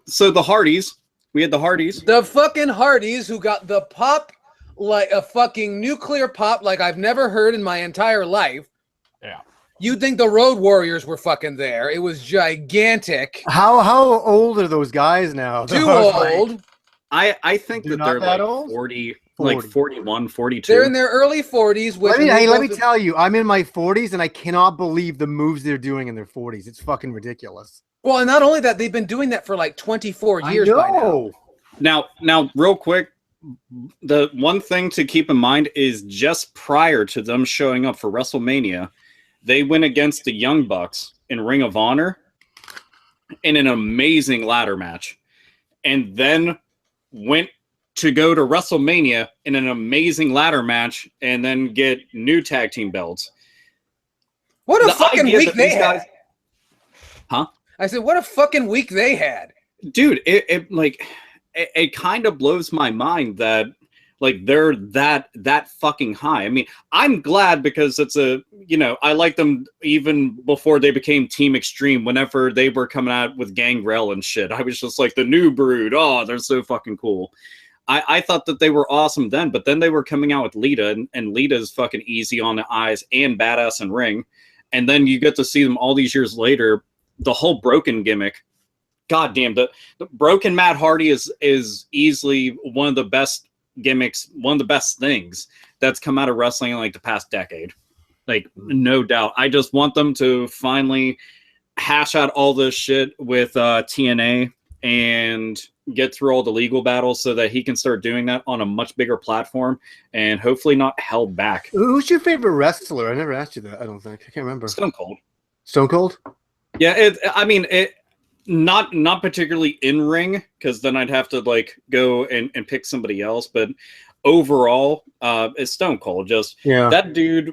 So the Hardys. We had the Hardys. The fucking Hardys, who got the pop like a fucking nuclear pop like I've never heard in my entire life. Yeah. You'd think the Road Warriors were fucking there. It was gigantic. How old are those guys now? Too old. I think that they're like old? 40, like 41, 42. They're in their early 40s. Let me tell you, I'm in my 40s, and I cannot believe the moves they're doing in their 40s. It's fucking ridiculous. Well, and not only that, they've been doing that for like 24 years by now. Now, real quick, the one thing to keep in mind is just prior to them showing up for WrestleMania, they went against the Young Bucks in Ring of Honor in an amazing ladder match, and then went to go to WrestleMania in an amazing ladder match and then get new tag team belts. What a fucking week they had. Huh? I said, what a fucking week they had. Dude, it kind of blows my mind that like they're that fucking high. I mean, I'm glad because it's I like them even before they became Team Extreme. Whenever they were coming out with Gangrel and shit, I was just like, the new brood. Oh, they're so fucking cool. I thought that they were awesome then, but then they were coming out with Lita, and Lita's fucking easy on the eyes and badass in ring. And then you get to see them all these years later. The whole Broken gimmick, goddamn, the Broken Matt Hardy is easily one of the best gimmicks, one of the best things that's come out of wrestling in like the past decade. Like, no doubt. I just want them to finally hash out all this shit with TNA and get through all the legal battles so that he can start doing that on a much bigger platform and hopefully not held back. Who's your favorite wrestler? I never asked you that. I don't think. I can't remember. Stone Cold. Stone Cold? Yeah, not particularly in ring, because then I'd have to like go and pick somebody else. But overall, it's Stone Cold. Just that dude.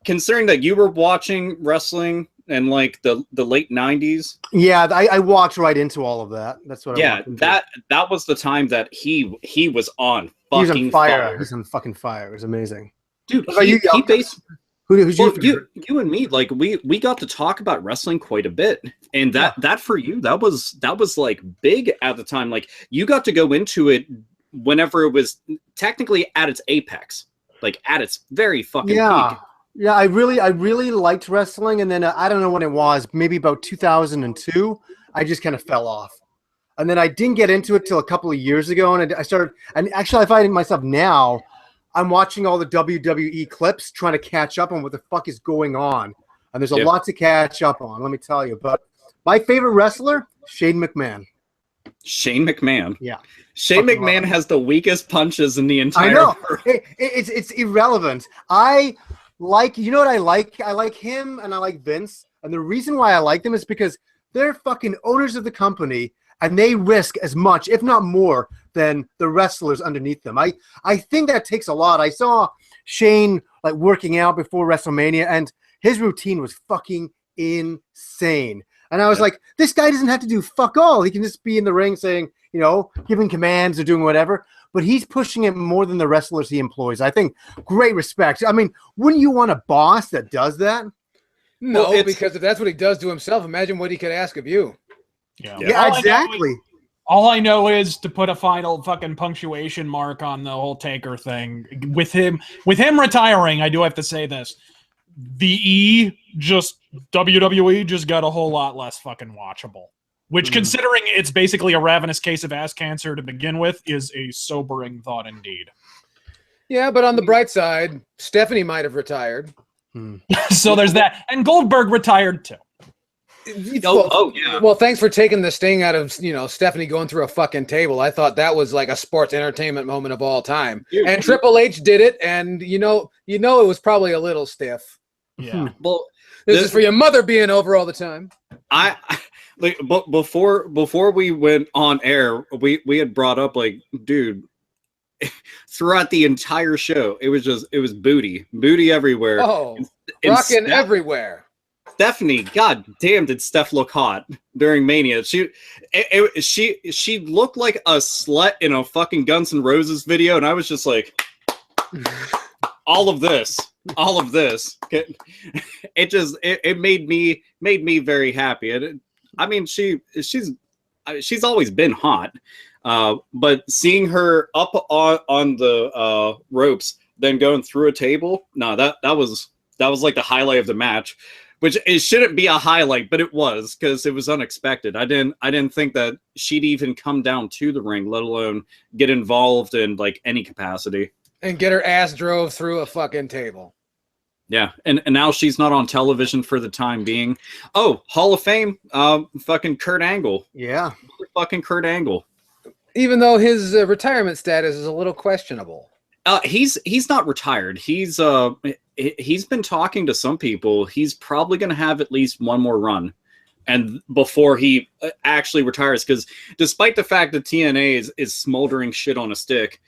Considering that you were watching wrestling in like the late 90s. Yeah, I walked right into all of that. That's what. That was the time that he was on fucking he was on fire. He was on fucking fire. It was amazing, dude. Who's you and me, like we got to talk about wrestling quite a bit, and that for you that was like big at the time. Like you got to go into it whenever it was technically at its apex, like at its very fucking peak. Yeah, I really liked wrestling, and then I don't know when it was, maybe about 2002. I just kind of fell off, and then I didn't get into it till a couple of years ago, and I started. And actually, I find myself now, I'm watching all the WWE clips, trying to catch up on what the fuck is going on, and there's a lot to catch up on. Let me tell you, but my favorite wrestler, Shane McMahon. Shane McMahon. Yeah. Shane McMahon has the weakest punches in the entire world. world. It's irrelevant. I like, you know what I like? I like him and I like Vince. And the reason why I like them is because they're fucking owners of the company and they risk as much, if not more, than the wrestlers underneath them. I think that takes a lot. I saw Shane like working out before WrestleMania and his routine was fucking insane. And I was like, this guy doesn't have to do fuck all. He can just be in the ring saying, you know, giving commands or doing whatever. But he's pushing it more than the wrestlers he employs. I think great respect. I mean, wouldn't you want a boss that does that? No, well, because if that's what he does to himself, imagine what he could ask of you. Yeah, exactly. All I know is to put a final fucking punctuation mark on the whole Taker thing. With him retiring, I do have to say this. WWE just got a whole lot less fucking watchable. Which, considering it's basically a ravenous case of ass cancer to begin with, is a sobering thought indeed. Yeah, but on the bright side, Stephanie might have retired. So there's that. And Goldberg retired too. Yeah. Well, thanks for taking the sting out of, you know, Stephanie going through a fucking table. I thought that was like a sports entertainment moment of all time. And Triple H did it, and you know it was probably a little stiff. Yeah. Well, this is for your mother being over all the time. But before we went on air, we had brought up like, dude, throughout the entire show, it was booty everywhere. Oh, rocking everywhere. Stephanie, god damn, did Steph look hot during Mania? She looked like a slut in a fucking Guns N' Roses video, and I was just like, all of this. It made me very happy. I mean, she's always been hot, but seeing her up on the ropes, then going through a table, no, that was like the highlight of the match. Which it shouldn't be a highlight, but it was because it was unexpected. I didn't think that she'd even come down to the ring, let alone get involved in like any capacity. And get her ass drove through a fucking table. Yeah, and now she's not on television for the time being. Oh, Hall of Fame, fucking Kurt Angle. Yeah, fucking Kurt Angle. Even though his retirement status is a little questionable. He's not retired. He's been talking to some people. He's probably going to have at least one more run, and before he actually retires. Because despite the fact that TNA is smoldering shit on a stick,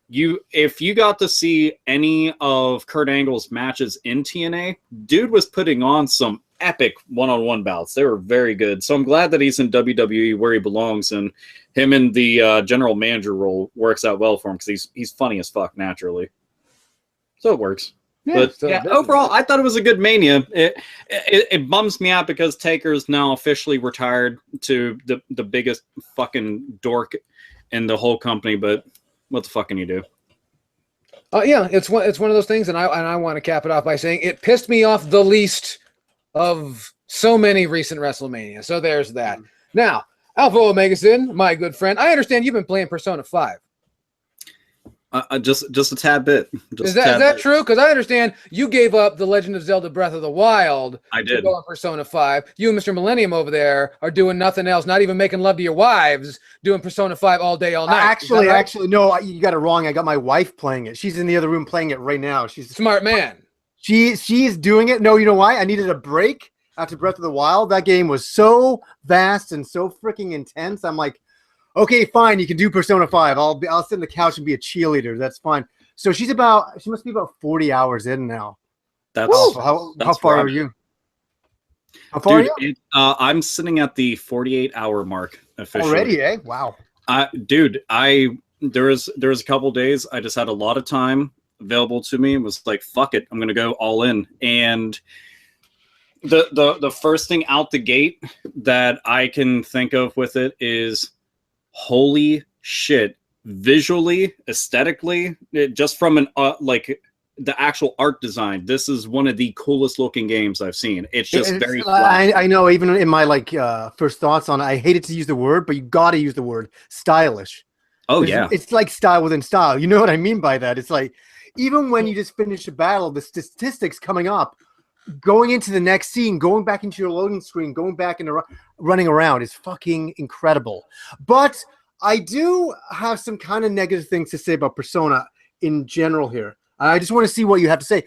if you got to see any of Kurt Angle's matches in TNA, dude was putting on some epic one-on-one bouts. They were very good. So I'm glad that he's in WWE where he belongs, and him in the general manager role works out well for him because he's funny as fuck naturally. So it works. Yeah, but overall, I thought it was a good Mania. It bums me out because Taker's now officially retired to the biggest fucking dork in the whole company. But what the fuck can you do? Yeah, it's one of those things, and I want to cap it off by saying it pissed me off the least of so many recent WrestleMania. So there's that. Now, Alpha Omega Sin, my good friend, I understand you've been playing Persona 5. Just a tad bit. Is that true? Because I understand you gave up The Legend of Zelda Breath of the Wild to go on Persona 5. You and Mr. Millennium over there are doing nothing else, not even making love to your wives, doing Persona 5 all day, all night. Actually, no, you got it wrong. I got my wife playing it. She's in the other room playing it right now. She's smart man. She's doing it. No, you know why? I needed a break after Breath of the Wild. That game was so vast and so freaking intense. I'm like, okay, fine, you can do Persona 5. I'll sit on the couch and be a cheerleader. That's fine. So she must be about 40 hours in now. That's how far are you? How far are you? I'm sitting at the 48-hour mark officially. Already, eh? Wow. Dude, there was a couple days I just had a lot of time available to me and was like, fuck it, I'm gonna go all in. And the first thing out the gate that I can think of with it is, holy shit, visually, aesthetically, just from an like the actual art design, this is one of the coolest looking games I've seen. It's just very flashy. I know, even in my like first thoughts on it, I hated to use the word, but you got to use the word stylish. Oh yeah, it's like style within style. You know what I mean by that? It's like even when you just finish a battle, the statistics coming up, going into the next scene, going back into your loading screen, going back and running around is fucking incredible. But I do have some kind of negative things to say about Persona in general here. I just want to see what you have to say.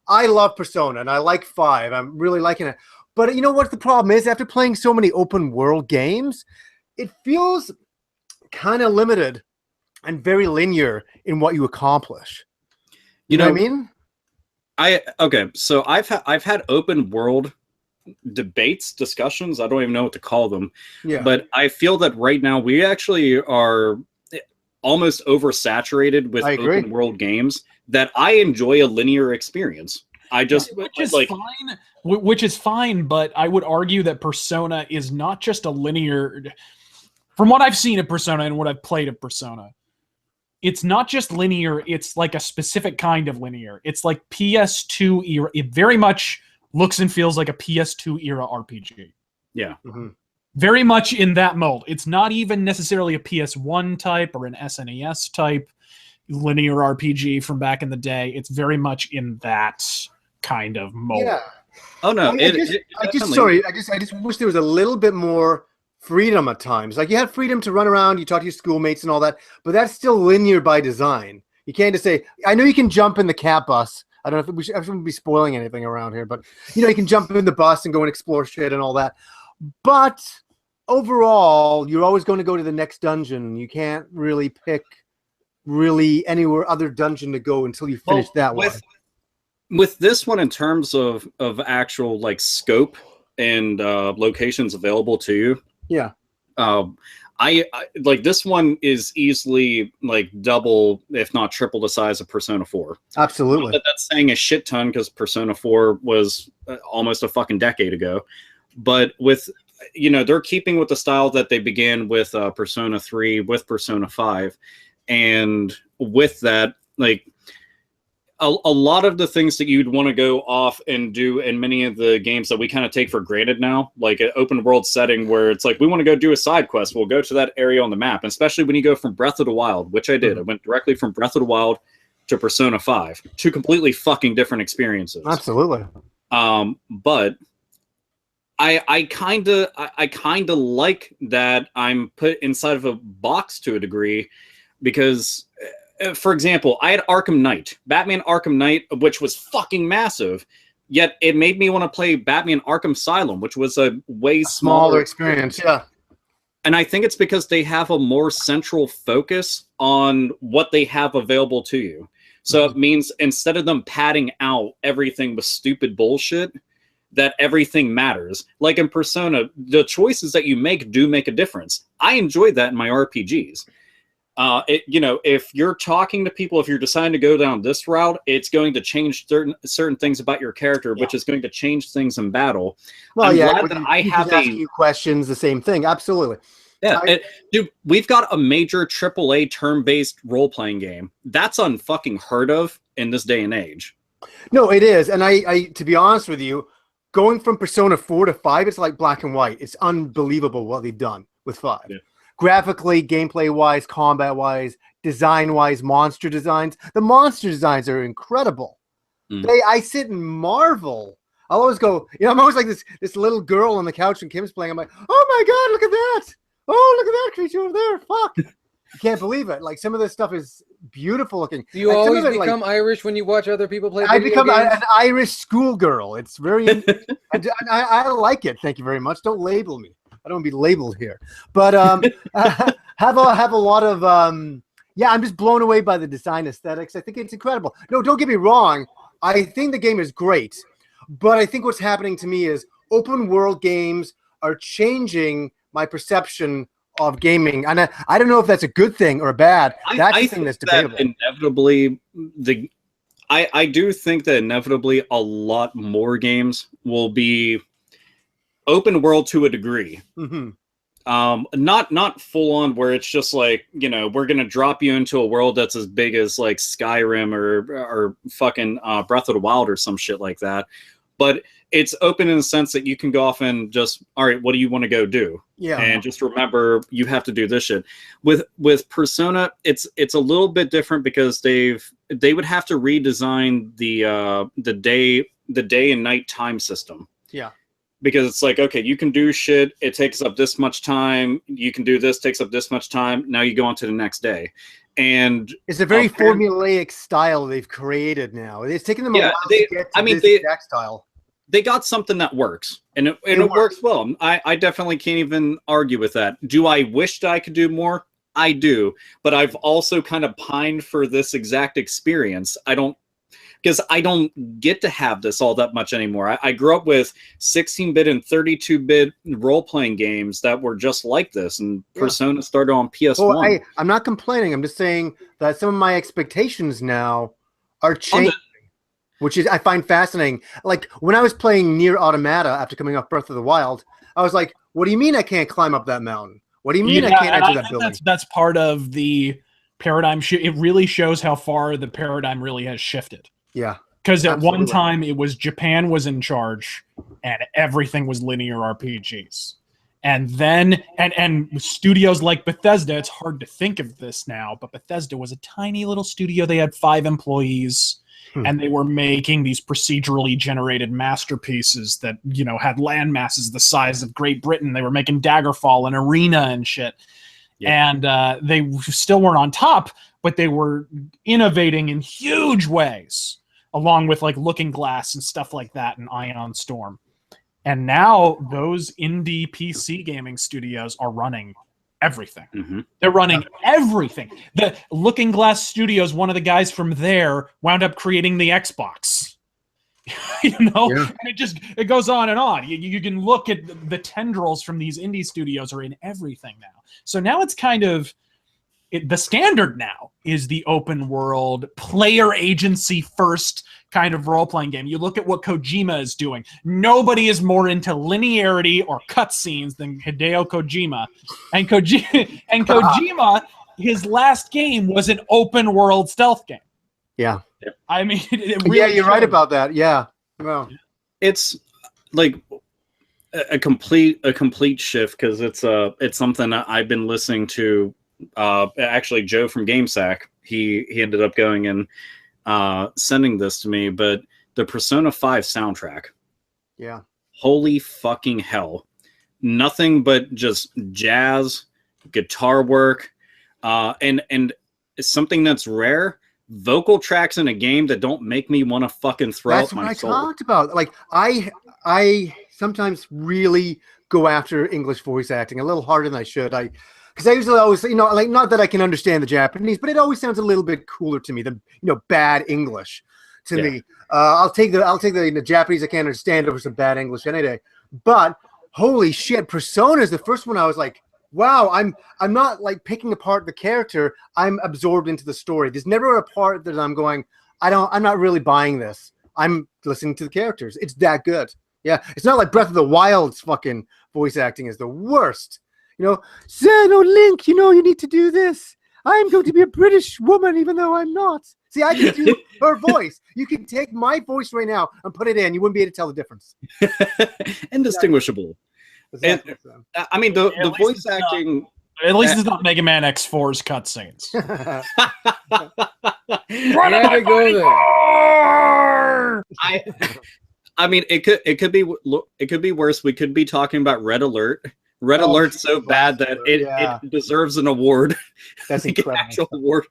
I love Persona, and I like 5. I'm really liking it. But you know what the problem is? After playing so many open world games, it feels kind of limited and very linear in what you accomplish. You know what I mean? Okay, so I've had open world discussions. I don't even know what to call them. Yeah. But I feel that right now we actually are almost oversaturated with open world games, that I enjoy a linear experience. Which is fine, but I would argue that Persona is not just a linear. From what I've seen of Persona and what I've played of Persona, it's not just linear, it's like a specific kind of linear. It's like PS2 era. It very much looks and feels like a PS2 era RPG. Yeah. Mm-hmm. Very much in that mold. It's not even necessarily a PS1 type or an SNES type linear RPG from back in the day. It's very much in that kind of mold. Yeah. Oh no. I just wish there was a little bit more freedom at times. Like you have freedom to run around, you talk to your schoolmates and all that, but that's still linear by design. You can't just say, I know you can jump in the cat bus. I don't know if I shouldn't be spoiling anything around here, but you know, you can jump in the bus and go and explore shit and all that. But overall, you're always going to go to the next dungeon. You can't really pick anywhere other dungeon to go until you finish that one. With this one, in terms of actual like scope and locations available to you, yeah, I like this one is easily like double, if not triple, the size of Persona 4. Absolutely. That's saying a shit ton because Persona 4 was almost a fucking decade ago. But with, you know, they're keeping with the style that they began with Persona 3, with Persona 5, and with that, like a lot of the things that you'd want to go off and do in many of the games that we kind of take for granted now, like an open world setting where it's like, we want to go do a side quest, we'll go to that area on the map. And especially when you go from Breath of the Wild, which I did. I went directly from Breath of the Wild to Persona 5, two completely fucking different experiences. Absolutely. But I kind of like that I'm put inside of a box to a degree, because for example, I had Arkham Knight, Batman Arkham Knight, which was fucking massive, yet it made me want to play Batman Arkham Asylum, which was a way smaller experience. Yeah. And I think it's because they have a more central focus on what they have available to you. So it means instead of them padding out everything with stupid bullshit, that everything matters. Like in Persona, the choices that you make do make a difference. I enjoy that in my RPGs. You know, if you're talking to people, if you're deciding to go down this route, it's going to change certain things about your character, which is going to change things in battle. Well, I'm yeah, glad that I have asking you questions, the same thing. Absolutely. Yeah, dude, we've got a major AAA turn-based role-playing game. That's unfucking heard of in this day and age. No, it is. And I to be honest with you, going from Persona 4 to 5, it's like black and white. It's unbelievable what they've done with 5. Yeah. Graphically, gameplay-wise, combat-wise, design-wise, monster designs. The monster designs are incredible. I sit and marvel. I'll always go, you know, I'm always like this little girl on the couch when Kim's playing. I'm like, oh my God, look at that. Oh, look at that creature over there. Fuck. You can't believe it. Like, some of this stuff is beautiful looking. Do you like, always become Irish when you watch other people play I video become games? an Irish schoolgirl. It's very, I like it. Thank you very much. Don't label me. I don't want to be labeled here. But have a lot of, yeah, I'm just blown away by the design aesthetics. I think it's incredible. No, don't get me wrong. I think the game is great. But I think what's happening to me is open world games are changing my perception of gaming, and I don't know if that's a good thing or a bad. That's the thing that's debatable. Inevitably, I do think that inevitably a lot more games will be open world to a degree. Not full on where it's just like, you know, we're gonna drop you into a world that's as big as like Skyrim or fucking Breath of the Wild or some shit like that, but it's open in the sense that you can go off and just, all right, what do you want to go do? Yeah. And just remember you have to do this shit. With Persona, it's a little bit different because they would have to redesign the day and night time system. Yeah. Because it's like, okay, you can do shit, it takes up this much time, you can do this, takes up this much time, now you go on to the next day. And it's a very formulaic style they've created now. It's taken them a while to get to this exact style. They got something that works, and it works well. I definitely can't even argue with that. Do I wish that I could do more? I do, but I've also kind of pined for this exact experience. Because I don't get to have this all that much anymore. I grew up with 16-bit and 32-bit role-playing games that were just like this, and Persona started on PS1. Well, I'm not complaining. I'm just saying that some of my expectations now are changing, which is I find fascinating. Like, when I was playing Nier Automata after coming off Breath of the Wild, I was like, what do you mean I can't climb up that mountain? What do you mean I can't enter that building? That's part of the paradigm shift. It really shows how far the paradigm really has shifted. Yeah. Because at one time it was Japan was in charge and everything was linear RPGs. And then and studios like Bethesda, it's hard to think of this now, but Bethesda was a tiny little studio. They had 5 employees and they were making these procedurally generated masterpieces that, you know, had land masses the size of Great Britain. They were making Daggerfall and Arena and shit. Yeah. And they still weren't on top, but they were innovating in huge ways, along with like Looking Glass and stuff like that and Ion Storm. And now those indie PC gaming studios are running everything. Mm-hmm. They're running everything. The Looking Glass Studios, one of the guys from there wound up creating the Xbox. You know, and it goes on and on. You can look at the tendrils from these indie studios are in everything now. So now it's kind of the standard now is the open world player agency first kind of role-playing game. You look at what Kojima is doing. Nobody is more into linearity or cutscenes than Hideo Kojima. And Kojima, his last game was an open world stealth game. Yeah. I mean, it really you're right about that. Yeah. Well, it's like a complete shift because it's something that I've been listening to. Actually, Joe from GameSack, he ended up going and sending this to me, but the Persona 5 soundtrack. Yeah. Holy fucking hell. Nothing but just jazz, guitar work, and something that's rare. Vocal tracks in a game that don't make me want to fucking throw out my soul. That's what I talked about. Like, I sometimes really go after English voice acting a little harder than I should. Because I usually always, you know, like, not that I can understand the Japanese, but it always sounds a little bit cooler to me than, you know, bad English to me. I'll take the Japanese I can't understand over some bad English any day. But holy shit, Persona is the first one I was like, wow, I'm not like picking apart the character. I'm absorbed into the story. There's never a part that I'm going, I'm not really buying this. I'm listening to the characters. It's that good. Yeah. It's not like Breath of the Wild's fucking voice acting is the worst. You know, Link, you know, you need to do this. I'm going to be a British woman, even though I'm not. See, I can do her voice. You can take my voice right now and put it in. You wouldn't be able to tell the difference. Indistinguishable. Exactly. And, I mean, the voice acting... At least it's not Mega Man X4's cutscenes. I mean, it could be worse. We could be talking about Red Alert. Red Alert's so bad that it deserves an award. That's like incredible. An actual award.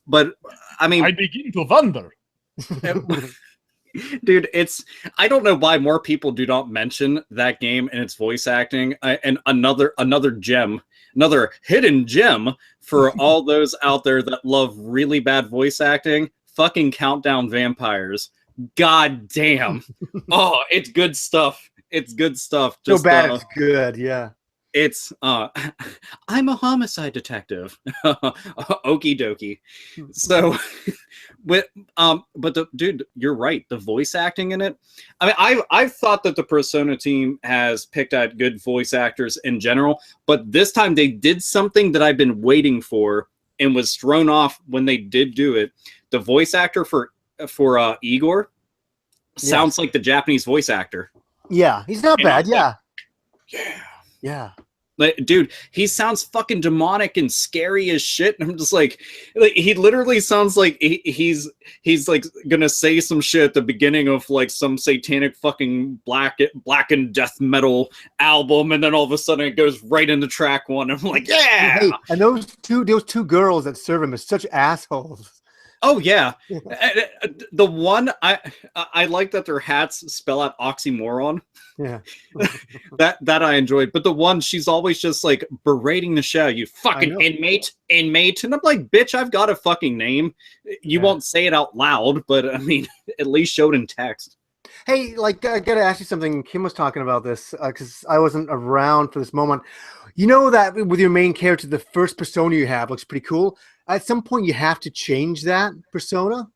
But I mean, I begin to wonder. Dude, I don't know why more people do not mention that game and its voice acting. And another gem, another hidden gem for all those out there that love really bad voice acting. Fucking Countdown Vampires. God damn. Oh, it's good stuff. It's good stuff. Just, so bad it's good, yeah. It's I'm a homicide detective. Okie dokie. So with but the dude, you're right. The voice acting in it. I mean, I've thought that the Persona team has picked out good voice actors in general, but this time they did something that I've been waiting for and was thrown off when they did do it. The voice actor for Igor sounds like the Japanese voice actor. Yeah, he's not bad. Yeah. Yeah. Like, dude, he sounds fucking demonic and scary as shit. And I'm just like he literally sounds like he's like gonna say some shit at the beginning of like some satanic fucking black and death metal album, and then all of a sudden it goes right into track one. I'm like, yeah. Hey, and those two girls that serve him are such assholes. Oh yeah, the one I like that their hats spell out oxymoron. Yeah, that I enjoyed. But the one, she's always just like berating the show. You fucking inmate, and I'm like, bitch, I've got a fucking name. You won't say it out loud, but I mean, at least show it in text. Hey, like I gotta ask you something. Kim was talking about this because I wasn't around for this moment. You know that with your main character, the first persona you have looks pretty cool. At some point, you have to change that persona.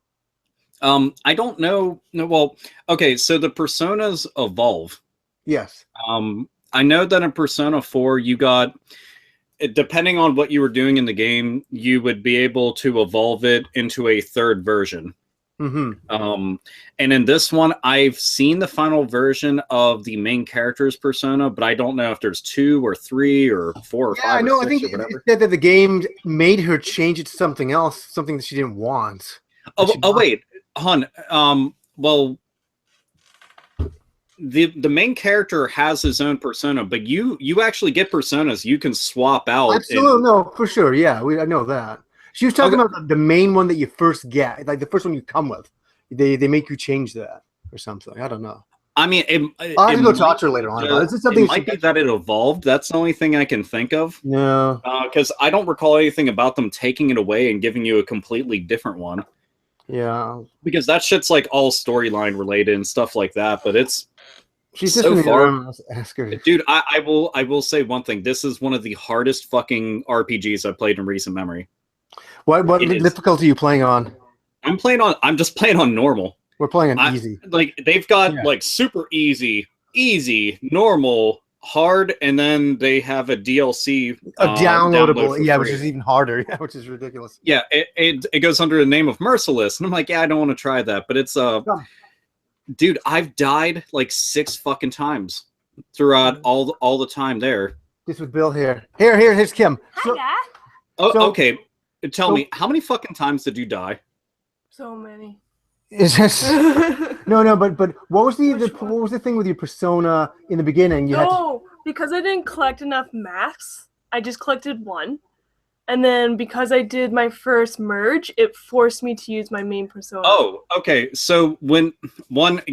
I don't know. No, well, okay, so the personas evolve. Yes. I know that in Persona 4, you got, depending on what you were doing in the game, you would be able to evolve it into a third version. Mm-hmm. And in this one, I've seen the final version of the main character's persona, but I don't know if there's 2 or 3 or 4 or 5 I know. or 6 I think or whatever. it said that the game made her change it to something else, something that she didn't want. Oh wait, hon. Well, the main character has his own persona, but you actually get personas you can swap out. Absolutely, no, for sure. Yeah, I know that. She was talking about the main one that you first get, like the first one you come with. They make you change that or something. I don't know. I mean, I'll have to go talk to her later on. Is this something it might be that it evolved. That's the only thing I can think of. No, because I don't recall anything about them taking it away and giving you a completely different one. Yeah, because that shit's like all storyline related and stuff like that. But it's she's just so far, ask her. Dude. I will say one thing. This is one of the hardest fucking RPGs I've played in recent memory. What difficulty are you playing on? I'm just playing on normal. We're playing on easy. Like they've got like super easy, normal, hard, and then they have a DLC, downloadable, which is even harder, which is ridiculous. Yeah, it goes under the name of Merciless, and I'm like, yeah, I don't want to try that, but it's dude, I've died like 6 fucking times throughout all the time there. This with Bill here. Here's Kim. Hi, Dad. Oh, okay. Tell me, how many fucking times did you die? So many. Is this no? But what was the thing with your persona in the beginning? Because I didn't collect enough masks. I just collected 1, and then because I did my first merge, it forced me to use my main persona. Oh, okay. So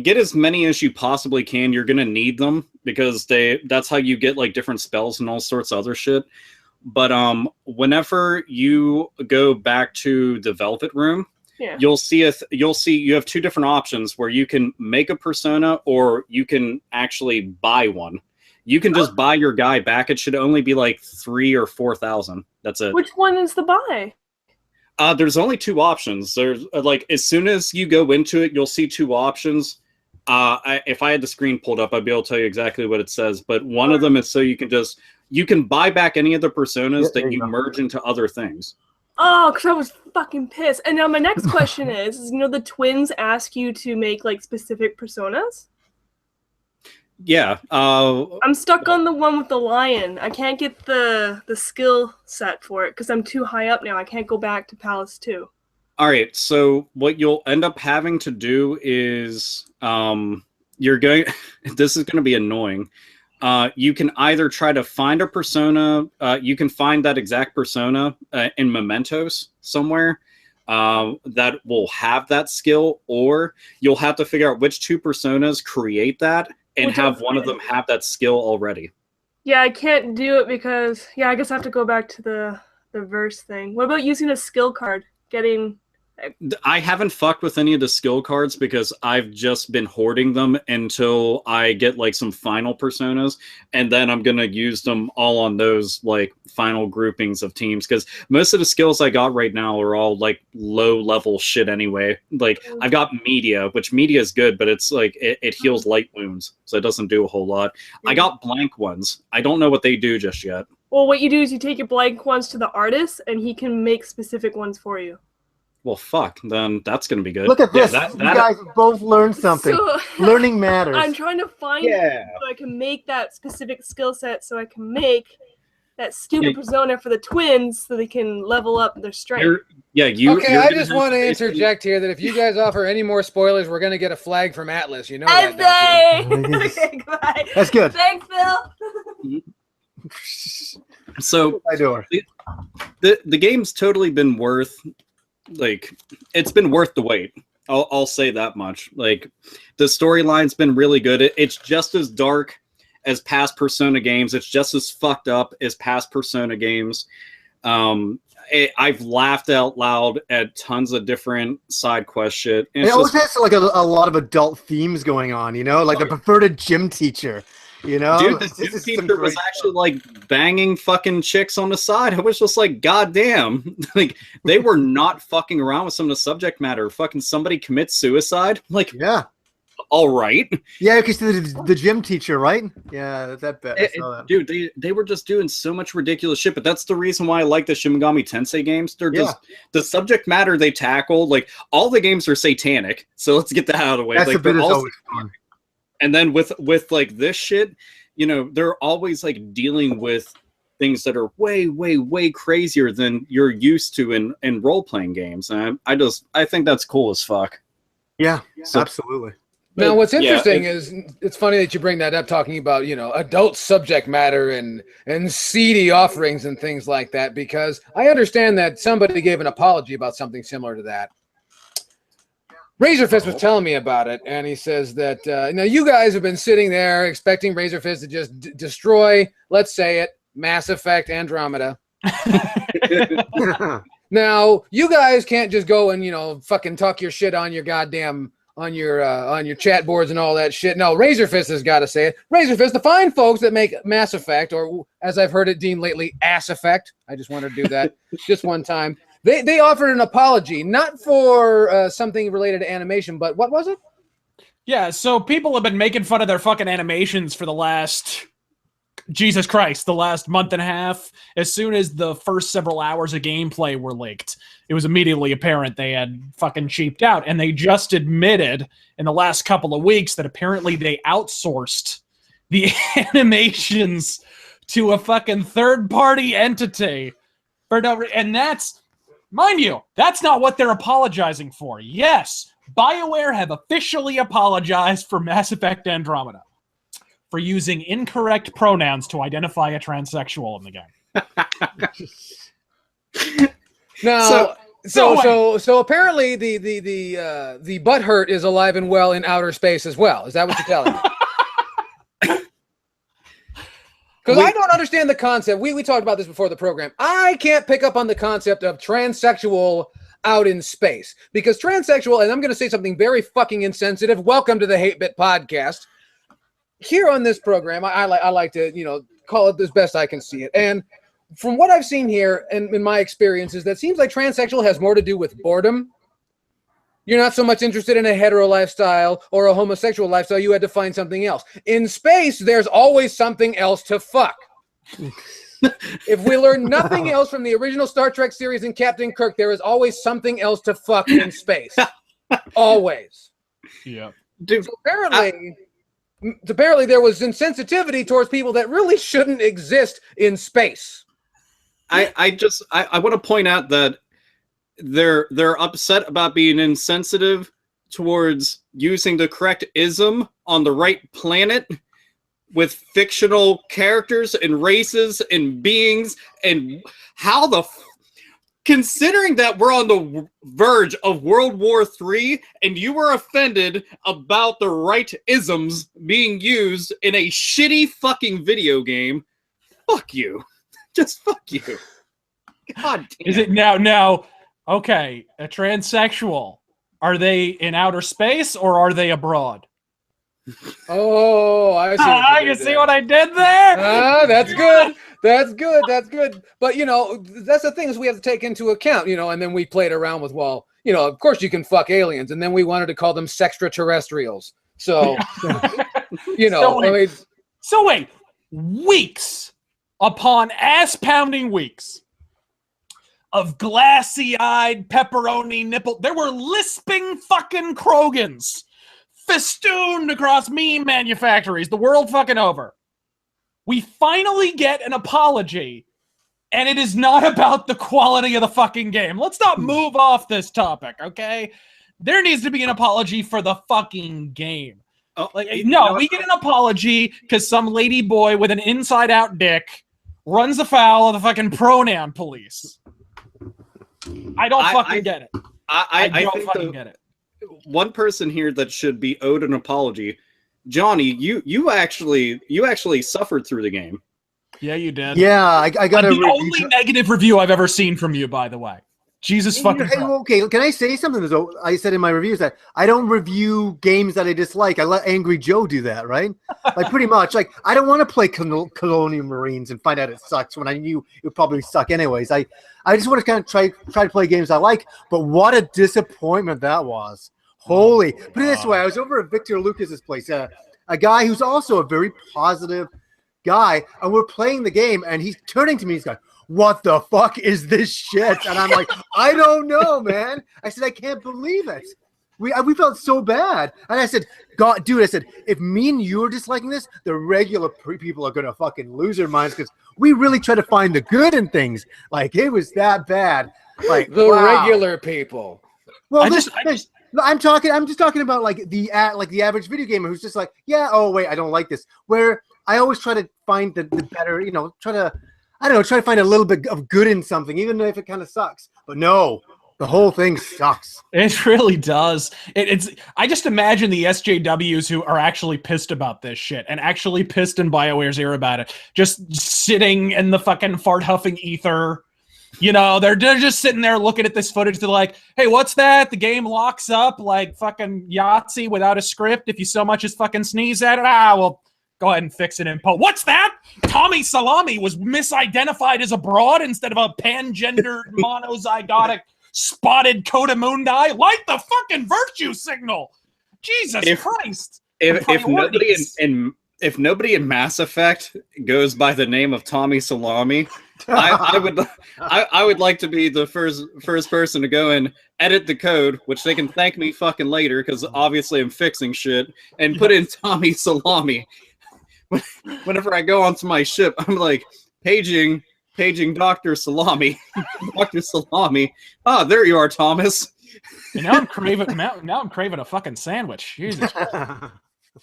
get as many as you possibly can. You're gonna need them because that's how you get like different spells and all sorts of other shit. But whenever you go back to the Velvet Room, you'll see you have 2 different options where you can make a persona or you can actually buy one. You can just buy your guy back. It should only be like 3,000 or 4,000. That's it. Which one is the buy? There's only 2 options. There's like as soon as you go into it, you'll see 2 options. If I had the screen pulled up, I'd be able to tell you exactly what it says. But one of them is so you can buy back any of the personas that you merge into other things. Oh, because I was fucking pissed. And now my next question is, the twins ask you to make like specific personas? Yeah. I'm stuck on the one with the lion. I can't get the skill set for it because I'm too high up now. I can't go back to Palace 2. All right. So what you'll end up having to do is this is going to be annoying. You can either try to find a persona, you can find that exact persona in Mementos somewhere that will have that skill, or you'll have to figure out which 2 personas create that and have one of them have that skill already. Yeah, I can't do it because, I guess I have to go back to the verse thing. What about using a skill card? Getting I haven't fucked with any of the skill cards because I've just been hoarding them until I get like some final personas, and then I'm gonna use them all on those like final groupings of teams, because most of the skills I got right now are all like low level shit anyway. Like I've got media, which media is good, but it's like it heals light wounds, so it doesn't do a whole lot. I got blank ones. I don't know what they do just yet. Well, what you do is you take your blank ones to the artist, and he can make specific ones for you. Well, fuck, then that's going to be good. Look at this. Yeah, you guys both learned something. So, Learning matters. I'm trying to find it so I can make that specific skill set, so I can make that stupid persona for the twins so they can level up their strength. Okay, I just want to interject here that if you guys offer any more spoilers, we're going to get a flag from Atlas. You know that, don't you? Okay, goodbye. That's good. Thanks, Phil. So the game's totally been worth, like, it's been worth the wait. I'll say that much. Like, the storyline's been really good. It's just as dark as past Persona games. It's just as fucked up as past Persona games. I've laughed out loud at tons of different side quest shit. It always has like a lot of adult themes going on, you know, like the perverted gym teacher. You know, dude, the gym teacher was actually like banging fucking chicks on the side. I was just like, God damn. Like, they were not fucking around with some of the subject matter. Fucking somebody commits suicide. Like, yeah. All right. Yeah, because the gym teacher, right? Yeah, that bit. I saw that. Dude, they were just doing so much ridiculous shit, but that's the reason why I like the Shin Megami Tensei games. They're just the subject matter they tackle. Like, all the games are satanic, so let's get that out of the way. That's like, a bit is always fun. And then with like this shit, you know, they're always like dealing with things that are way, way, way crazier than you're used to in role-playing games. And I think that's cool as fuck. Yeah, absolutely. Now, what's interesting is it's funny that you bring that up, talking about, you know, adult subject matter and seedy offerings and things like that, because I understand that somebody gave an apology about something similar to that. Razorfist was telling me about it, and he says that, now you guys have been sitting there expecting Razorfist to just destroy, let's say it, Mass Effect Andromeda. Now, you guys can't just go and, you know, fucking talk your shit on your goddamn, on your chat boards and all that shit. No, Razorfist has got to say it. Razorfist, the fine folks that make Mass Effect, or as I've heard it deemed lately, Ass Effect. I just want to do that just one time. They offered an apology, not for something related to animation, but what was it? Yeah, so people have been making fun of their fucking animations for the last, Jesus Christ, the last month and a half. As soon as the first several hours of gameplay were leaked, it was immediately apparent they had fucking cheaped out. And they just admitted in the last couple of weeks that apparently they outsourced the animations to a fucking third-party entity. And that's... Mind you, that's not what they're apologizing for. Yes, BioWare have officially apologized for Mass Effect Andromeda for using incorrect pronouns to identify a transsexual in the game. Now, so apparently the butt hurt is alive and well in outer space as well. Is that what you're telling me? Because I don't understand the concept. We talked about this before the program. I can't pick up on the concept of transsexual out in space. Because transsexual, and I'm going to say something very fucking insensitive. Welcome to the Hate Bit Podcast. Here on this program, I like to, you know, call it as best I can see it. And from what I've seen here, and in my experiences, that seems like transsexual has more to do with boredom. You're not so much interested in a hetero lifestyle or a homosexual lifestyle. You had to find something else. In space, there's always something else to fuck. If we learn nothing else from the original Star Trek series and Captain Kirk, there is always something else to fuck in space. Always. Yeah. So apparently there was insensitivity towards people that really shouldn't exist in space. I want to point out that they're upset about being insensitive towards using the correct ism on the right planet with fictional characters and races and beings, and how the considering that we're on the verge of World War III and you were offended about the right isms being used in a shitty fucking video game, fuck you. Just fuck you. God damn. Is it now Okay, a transsexual. Are they in outer space or are they abroad? Oh, I see. Ah, you see what I did there? Ah, that's good. That's good. That's good. But that's the things we have to take into account. And then we played around with, well, of course you can fuck aliens, and then we wanted to call them sextraterrestrials. So, So wait, weeks upon ass-pounding weeks of glassy-eyed pepperoni nipple. There were lisping fucking Krogans festooned across meme manufactories the world fucking over. We finally get an apology, and it is not about the quality of the fucking game. Let's not move off this topic, okay? There needs to be an apology for the fucking game. We get an apology because some lady boy with an inside-out dick runs afoul of the fucking pronoun police. I don't fucking get it. I don't fucking get it. One person here that should be owed an apology, Johnny. You actually suffered through the game. Yeah, you did. Yeah, I got the only negative review I've ever seen from you, by the way. Jesus fucking Christ. Okay, can I say something? Though I said in my reviews that I don't review games that I dislike. I let Angry Joe do that, right? Like pretty much. Like I don't want to play Colonial Marines and find out it sucks when I knew it would probably suck anyways. I just want to kind of try to play games I like. But what a disappointment that was! Holy, put it this way: I was over at Victor Lucas's place, a guy who's also a very positive guy, and we're playing the game, and he's turning to me. He's like, what the fuck is this shit? And I'm like, I don't know, man. I said, I can't believe it. We felt so bad. And I said, God, dude, I said, if me and you are disliking this, the regular people are going to fucking lose their minds because we really try to find the good in things. Like, it was that bad. Like the regular people. Well, I'm just talking about like the average video gamer who's just like, yeah, oh, wait, I don't like this. Where I always try to find the better, try to find a little bit of good in something, even if it kind of sucks. But no, the whole thing sucks. It really does. I just imagine the SJWs who are actually pissed about this shit and actually pissed in BioWare's ear about it, just sitting in the fucking fart huffing ether. They're just sitting there looking at this footage. They're like, hey, what's that? The game locks up like fucking Yahtzee without a script. If you so much as fucking sneeze at it, well, go ahead and fix it in post. What's that? Tommy Salami was misidentified as a broad instead of a pangendered monozygotic spotted codamundi. Light the fucking virtue signal. Jesus Christ. If nobody in Mass Effect goes by the name of Tommy Salami, I would like to be the first person to go and edit the code, which they can thank me fucking later because obviously I'm fixing shit, and put in Tommy Salami. Whenever I go onto my ship, I'm like paging Dr. Salami. Dr. Salami. Ah, there you are, Thomas. And now I'm craving a fucking sandwich. Jesus.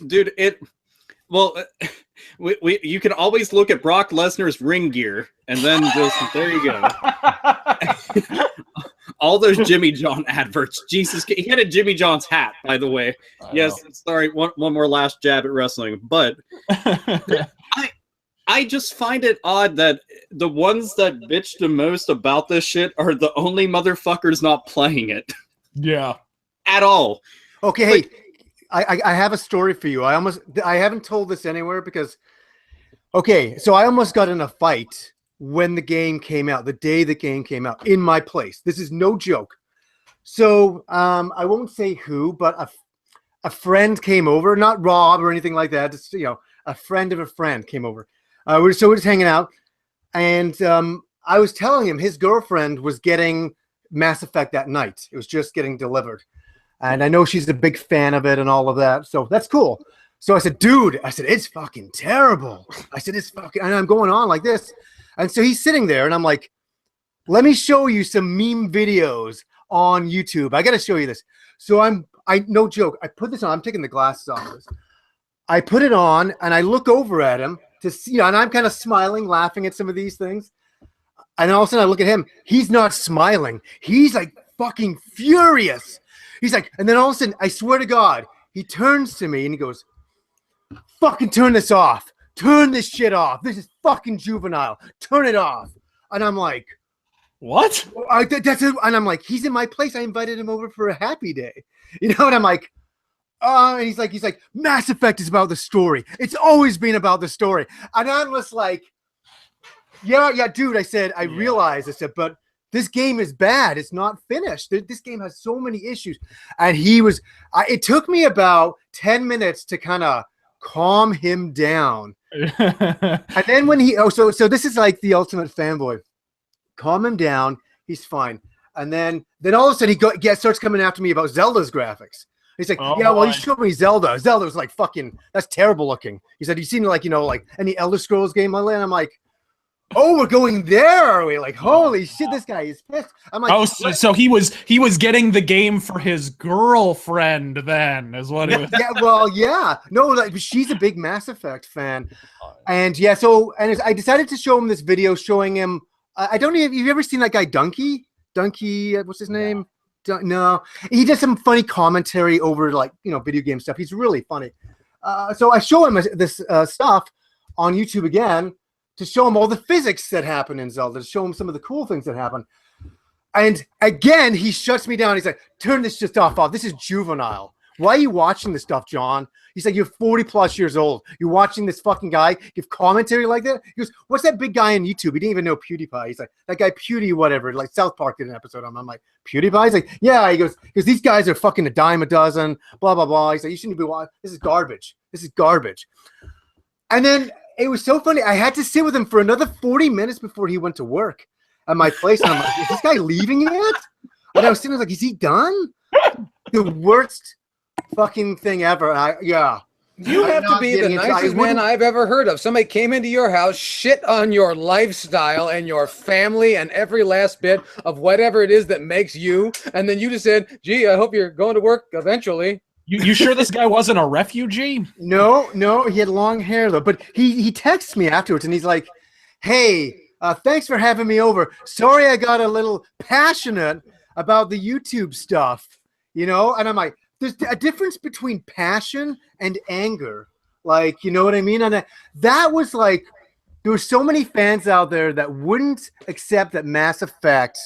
Dude, you can always look at Brock Lesnar's ring gear, and then just there you go. All those Jimmy John adverts. Jesus, he had a Jimmy John's hat, by the way. Yes, sorry, one more last jab at wrestling, but I just find it odd that the ones that bitch the most about this shit are the only motherfuckers not playing it. Yeah, at all. Okay, hey, I have a story for you. I haven't told this anywhere because, okay, so I almost got in a fight when the game came out, the day the game came out, in my place. This is no joke. So I won't say who, but a friend came over, not Rob or anything like that. Just, a friend of a friend came over. We're just hanging out, and I was telling him his girlfriend was getting Mass Effect that night. It was just getting delivered. And I know she's a big fan of it and all of that. So that's cool. So I said, dude, it's fucking terrible. I said, and I'm going on like this. And so he's sitting there and I'm like, let me show you some meme videos on YouTube. I got to show you this. So no joke. I put this on. I'm taking the glasses off this. I put it on and I look over at him to see, and I'm kind of smiling, laughing at some of these things. And all of a sudden I look at him. He's not smiling. He's like fucking furious. He's like, and then all of a sudden, I swear to God, he turns to me and he goes, fucking turn this off. Turn this shit off. This is fucking juvenile. Turn it off. And I'm like, What? That's it. And I'm like, he's in my place. I invited him over for a happy day. You know, and I'm like, and he's like, Mass Effect is about the story. It's always been about the story. And I was like, yeah, dude. I said, I realized. I said, but this game is bad. It's not finished. This game has so many issues. And he was. It took me about 10 minutes to kind of calm him down. And then when so this is like the ultimate fanboy. Calm him down. He's fine. And then all of a sudden he starts coming after me about Zelda's graphics. He's like, you showed me Zelda. Zelda was like fucking, that's terrible looking. He said, you seen like, like any Elder Scrolls game like that? I'm like, oh, we're going there, are we? Like, holy shit, this guy is pissed. I'm like, oh, so he was getting the game for his girlfriend then, is what he was. Yeah, well, yeah. No, like she's a big Mass Effect fan. And I decided to show him this video showing him, I don't know if you've ever seen that guy Dunkey, what's his name? No, he does some funny commentary over like video game stuff. He's really funny. So I show him this stuff on YouTube again to show him all the physics that happen in Zelda, to show him some of the cool things that happen. And again, he shuts me down. He's like, "Turn this just off. This is juvenile. Why are you watching this stuff, John?" He's like, "You're 40 plus years old. You're watching this fucking guy give commentary like that." He goes, "What's that big guy on YouTube?" He didn't even know PewDiePie. He's like, "That guy Pewdie, whatever." Like South Park did an episode on him. I'm like, "PewDiePie?" He's like, "Yeah." He goes, "Because these guys are fucking a dime a dozen. Blah blah blah." He's like, "You shouldn't be watching. This is garbage. This is garbage." And then it was so funny. I had to sit with him for another 40 minutes before he went to work at my place. And I'm like, "Is this guy leaving yet?" And I was sitting there like, "Is he done?" The worst fucking thing ever. You have to be the nicest man I've ever heard of. Somebody came into your house, shit on your lifestyle and your family and every last bit of whatever it is that makes you, and then you just said, "Gee, I hope you're going to work eventually." You sure this guy wasn't a refugee? No, he had long hair though. But he texts me afterwards and he's like, "Hey, thanks for having me over. Sorry I got a little passionate about the YouTube stuff, And I'm like, there's a difference between passion and anger. Like, you know what I mean? And that was like, there were so many fans out there that wouldn't accept that Mass Effect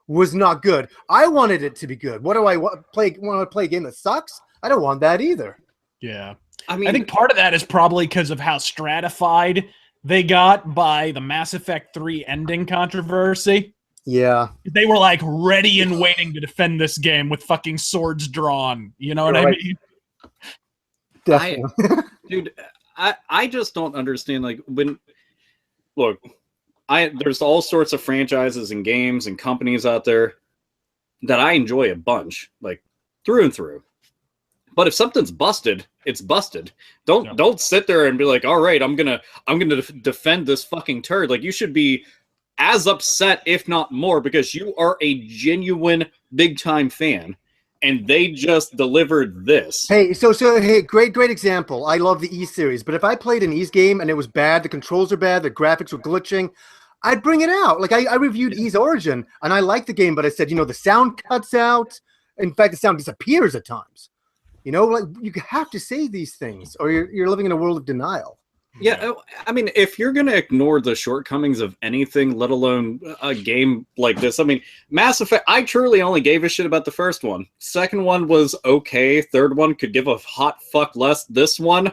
was not good. I wanted it to be good. What do I want to play a game that sucks? I don't want that either. Yeah. I think part of that is probably because of how stratified they got by the Mass Effect 3 ending controversy. Yeah. They were like ready and waiting to defend this game with fucking swords drawn. You know what I mean? Definitely. Dude, I just don't understand. Like, there's all sorts of franchises and games and companies out there that I enjoy a bunch, like through and through. But if something's busted, it's busted. Don't sit there and be like, "All right, I'm gonna defend this fucking turd." Like, you should be as upset, if not more, because you are a genuine big time fan, and they just delivered this. Hey, hey, great example. I love the E series, but if I played an E's game and it was bad, the controls are bad, the graphics were glitching, I'd bring it out. Like I reviewed E's Origin and I liked the game, but I said, the sound cuts out. In fact, the sound disappears at times. Like you have to say these things, or you're living in a world of denial. Yeah, I mean, if you're going to ignore the shortcomings of anything, let alone a game like this, Mass Effect, I truly only gave a shit about the first one. Second one was okay. Third one could give a hot fuck less. This one,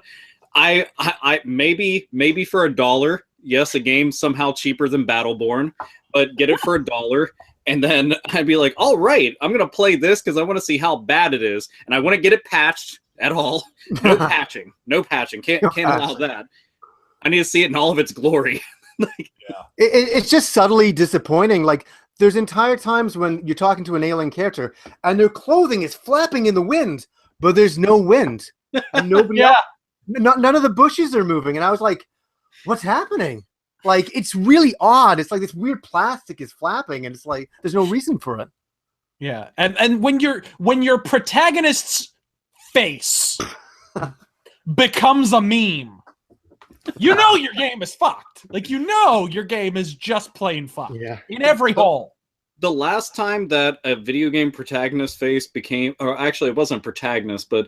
I maybe for $1. Yes, a game somehow cheaper than Battleborn, but get it for $1. And then I'd be like, all right, I'm going to play this because I want to see how bad it is. And I want to get it patched at all. No patching. No patching. Can't allow that. I need to see it in all of its glory. It's just subtly disappointing. Like, there's entire times when you're talking to an alien character and their clothing is flapping in the wind, but there's no wind. And nobody none of the bushes are moving. And I was like, what's happening? Like, it's really odd. It's like this weird plastic is flapping, and it's like there's no reason for it. Yeah, and when your protagonist's face becomes a meme, your game is fucked. Like, your game is just plain fucked. Yeah. In every hole. The last time that a video game protagonist face became, or actually it wasn't a protagonist, but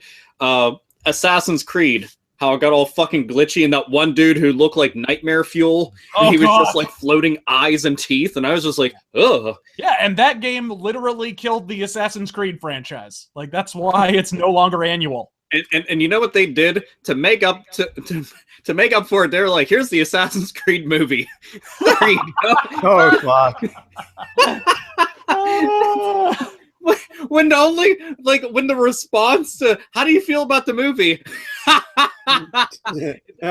Assassin's Creed how it got all fucking glitchy, and that one dude who looked like nightmare fuel, Oh, and he was God. just like floating eyes and teeth, and I was just like, ugh. Yeah, and that game literally killed the Assassin's Creed franchise. Like, that's why it's no longer annual. And you know what they did to make up to make up for it? They're like, here's the Assassin's Creed movie. There you go. Oh fuck! When the response to how do you feel about the movie? Yeah.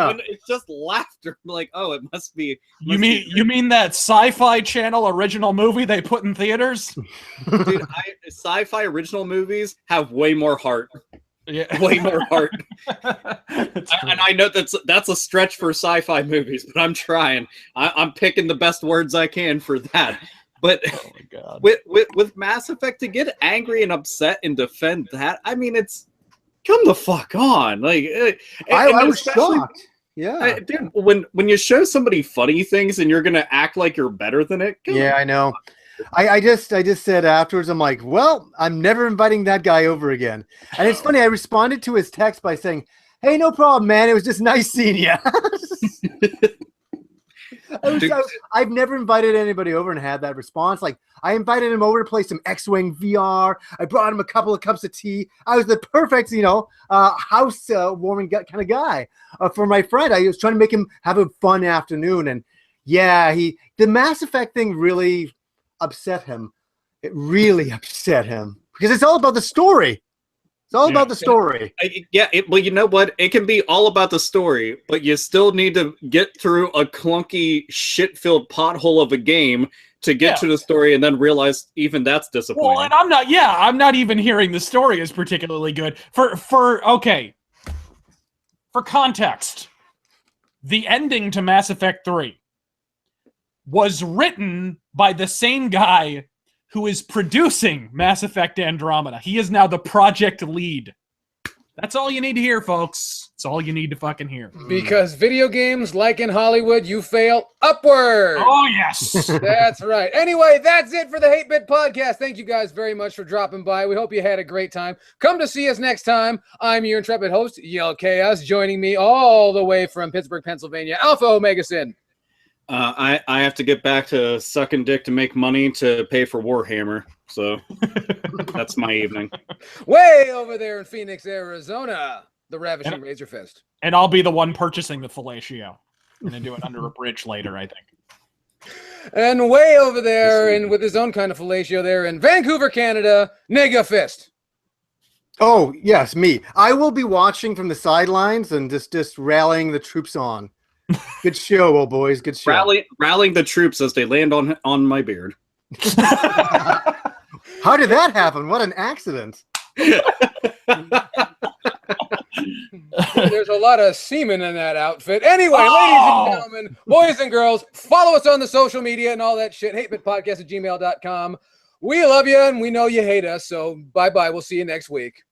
When it's just laughter. Like, oh, it must be. You mean that Sci-Fi Channel original movie they put in theaters? Dude, sci-fi original movies have way more heart. Yeah, Way more heart. It's And I know that's a stretch for sci-fi movies, but I'm trying. I'm picking the best words I can for that. But oh my God. with Mass Effect, to get angry and upset and defend that, I mean, it's come the fuck on. Like, I was especially- shocked. Yeah. Dude, when you show somebody funny things and you're gonna act like you're better than it, come Yeah, I know. I just said afterwards, I'm like, well, I'm never inviting that guy over again. And it's funny, I responded to his text by saying, hey, no problem, man. It was just nice seeing you. I've never invited anybody over and had that response. Like, I invited him over to play some X-Wing VR. I brought him a couple of cups of tea. I was the perfect, house warming kind of guy for my friend. I was trying to make him have a fun afternoon. And yeah, the Mass Effect thing really upset him. It really upset him because it's all about the story. It's all about the story. Well, you know what? It can be all about the story, but you still need to get through a clunky, shit-filled pothole of a game to get to the story, and then realize even that's disappointing. Well, and I'm not even hearing the story is particularly good. For context, the ending to Mass Effect 3 was written by the same guy who is producing Mass Effect Andromeda. He is now the project lead. That's all you need to hear, folks. That's all you need to fucking hear. Because video games, like in Hollywood, you fail upward. Oh, yes. That's right. Anyway, that's it for the Hate Bit Podcast. Thank you guys very much for dropping by. We hope you had a great time. Come to see us next time. I'm your intrepid host, Yell Chaos. Joining me all the way from Pittsburgh, Pennsylvania, Alpha Omega Sin. I have to get back to sucking dick to make money to pay for Warhammer. So that's my evening. Way over there in Phoenix, Arizona, the Ravishing Razor Fist. And I'll be the one purchasing the fellatio. I'm going to do it under a bridge later, I think. And way over there, and with his own kind of fellatio there in Vancouver, Canada, Nega Fist. Oh, yes, me. I will be watching from the sidelines and just rallying the troops on. Good show, old boys. Good show. Rallying the troops as they land on my beard. How did that happen? What an accident. There's a lot of semen in that outfit. Anyway, ladies and gentlemen, boys and girls, follow us on the social media and all that shit. HateBitPodcast@gmail.com. We love you and we know you hate us. So bye-bye. We'll see you next week.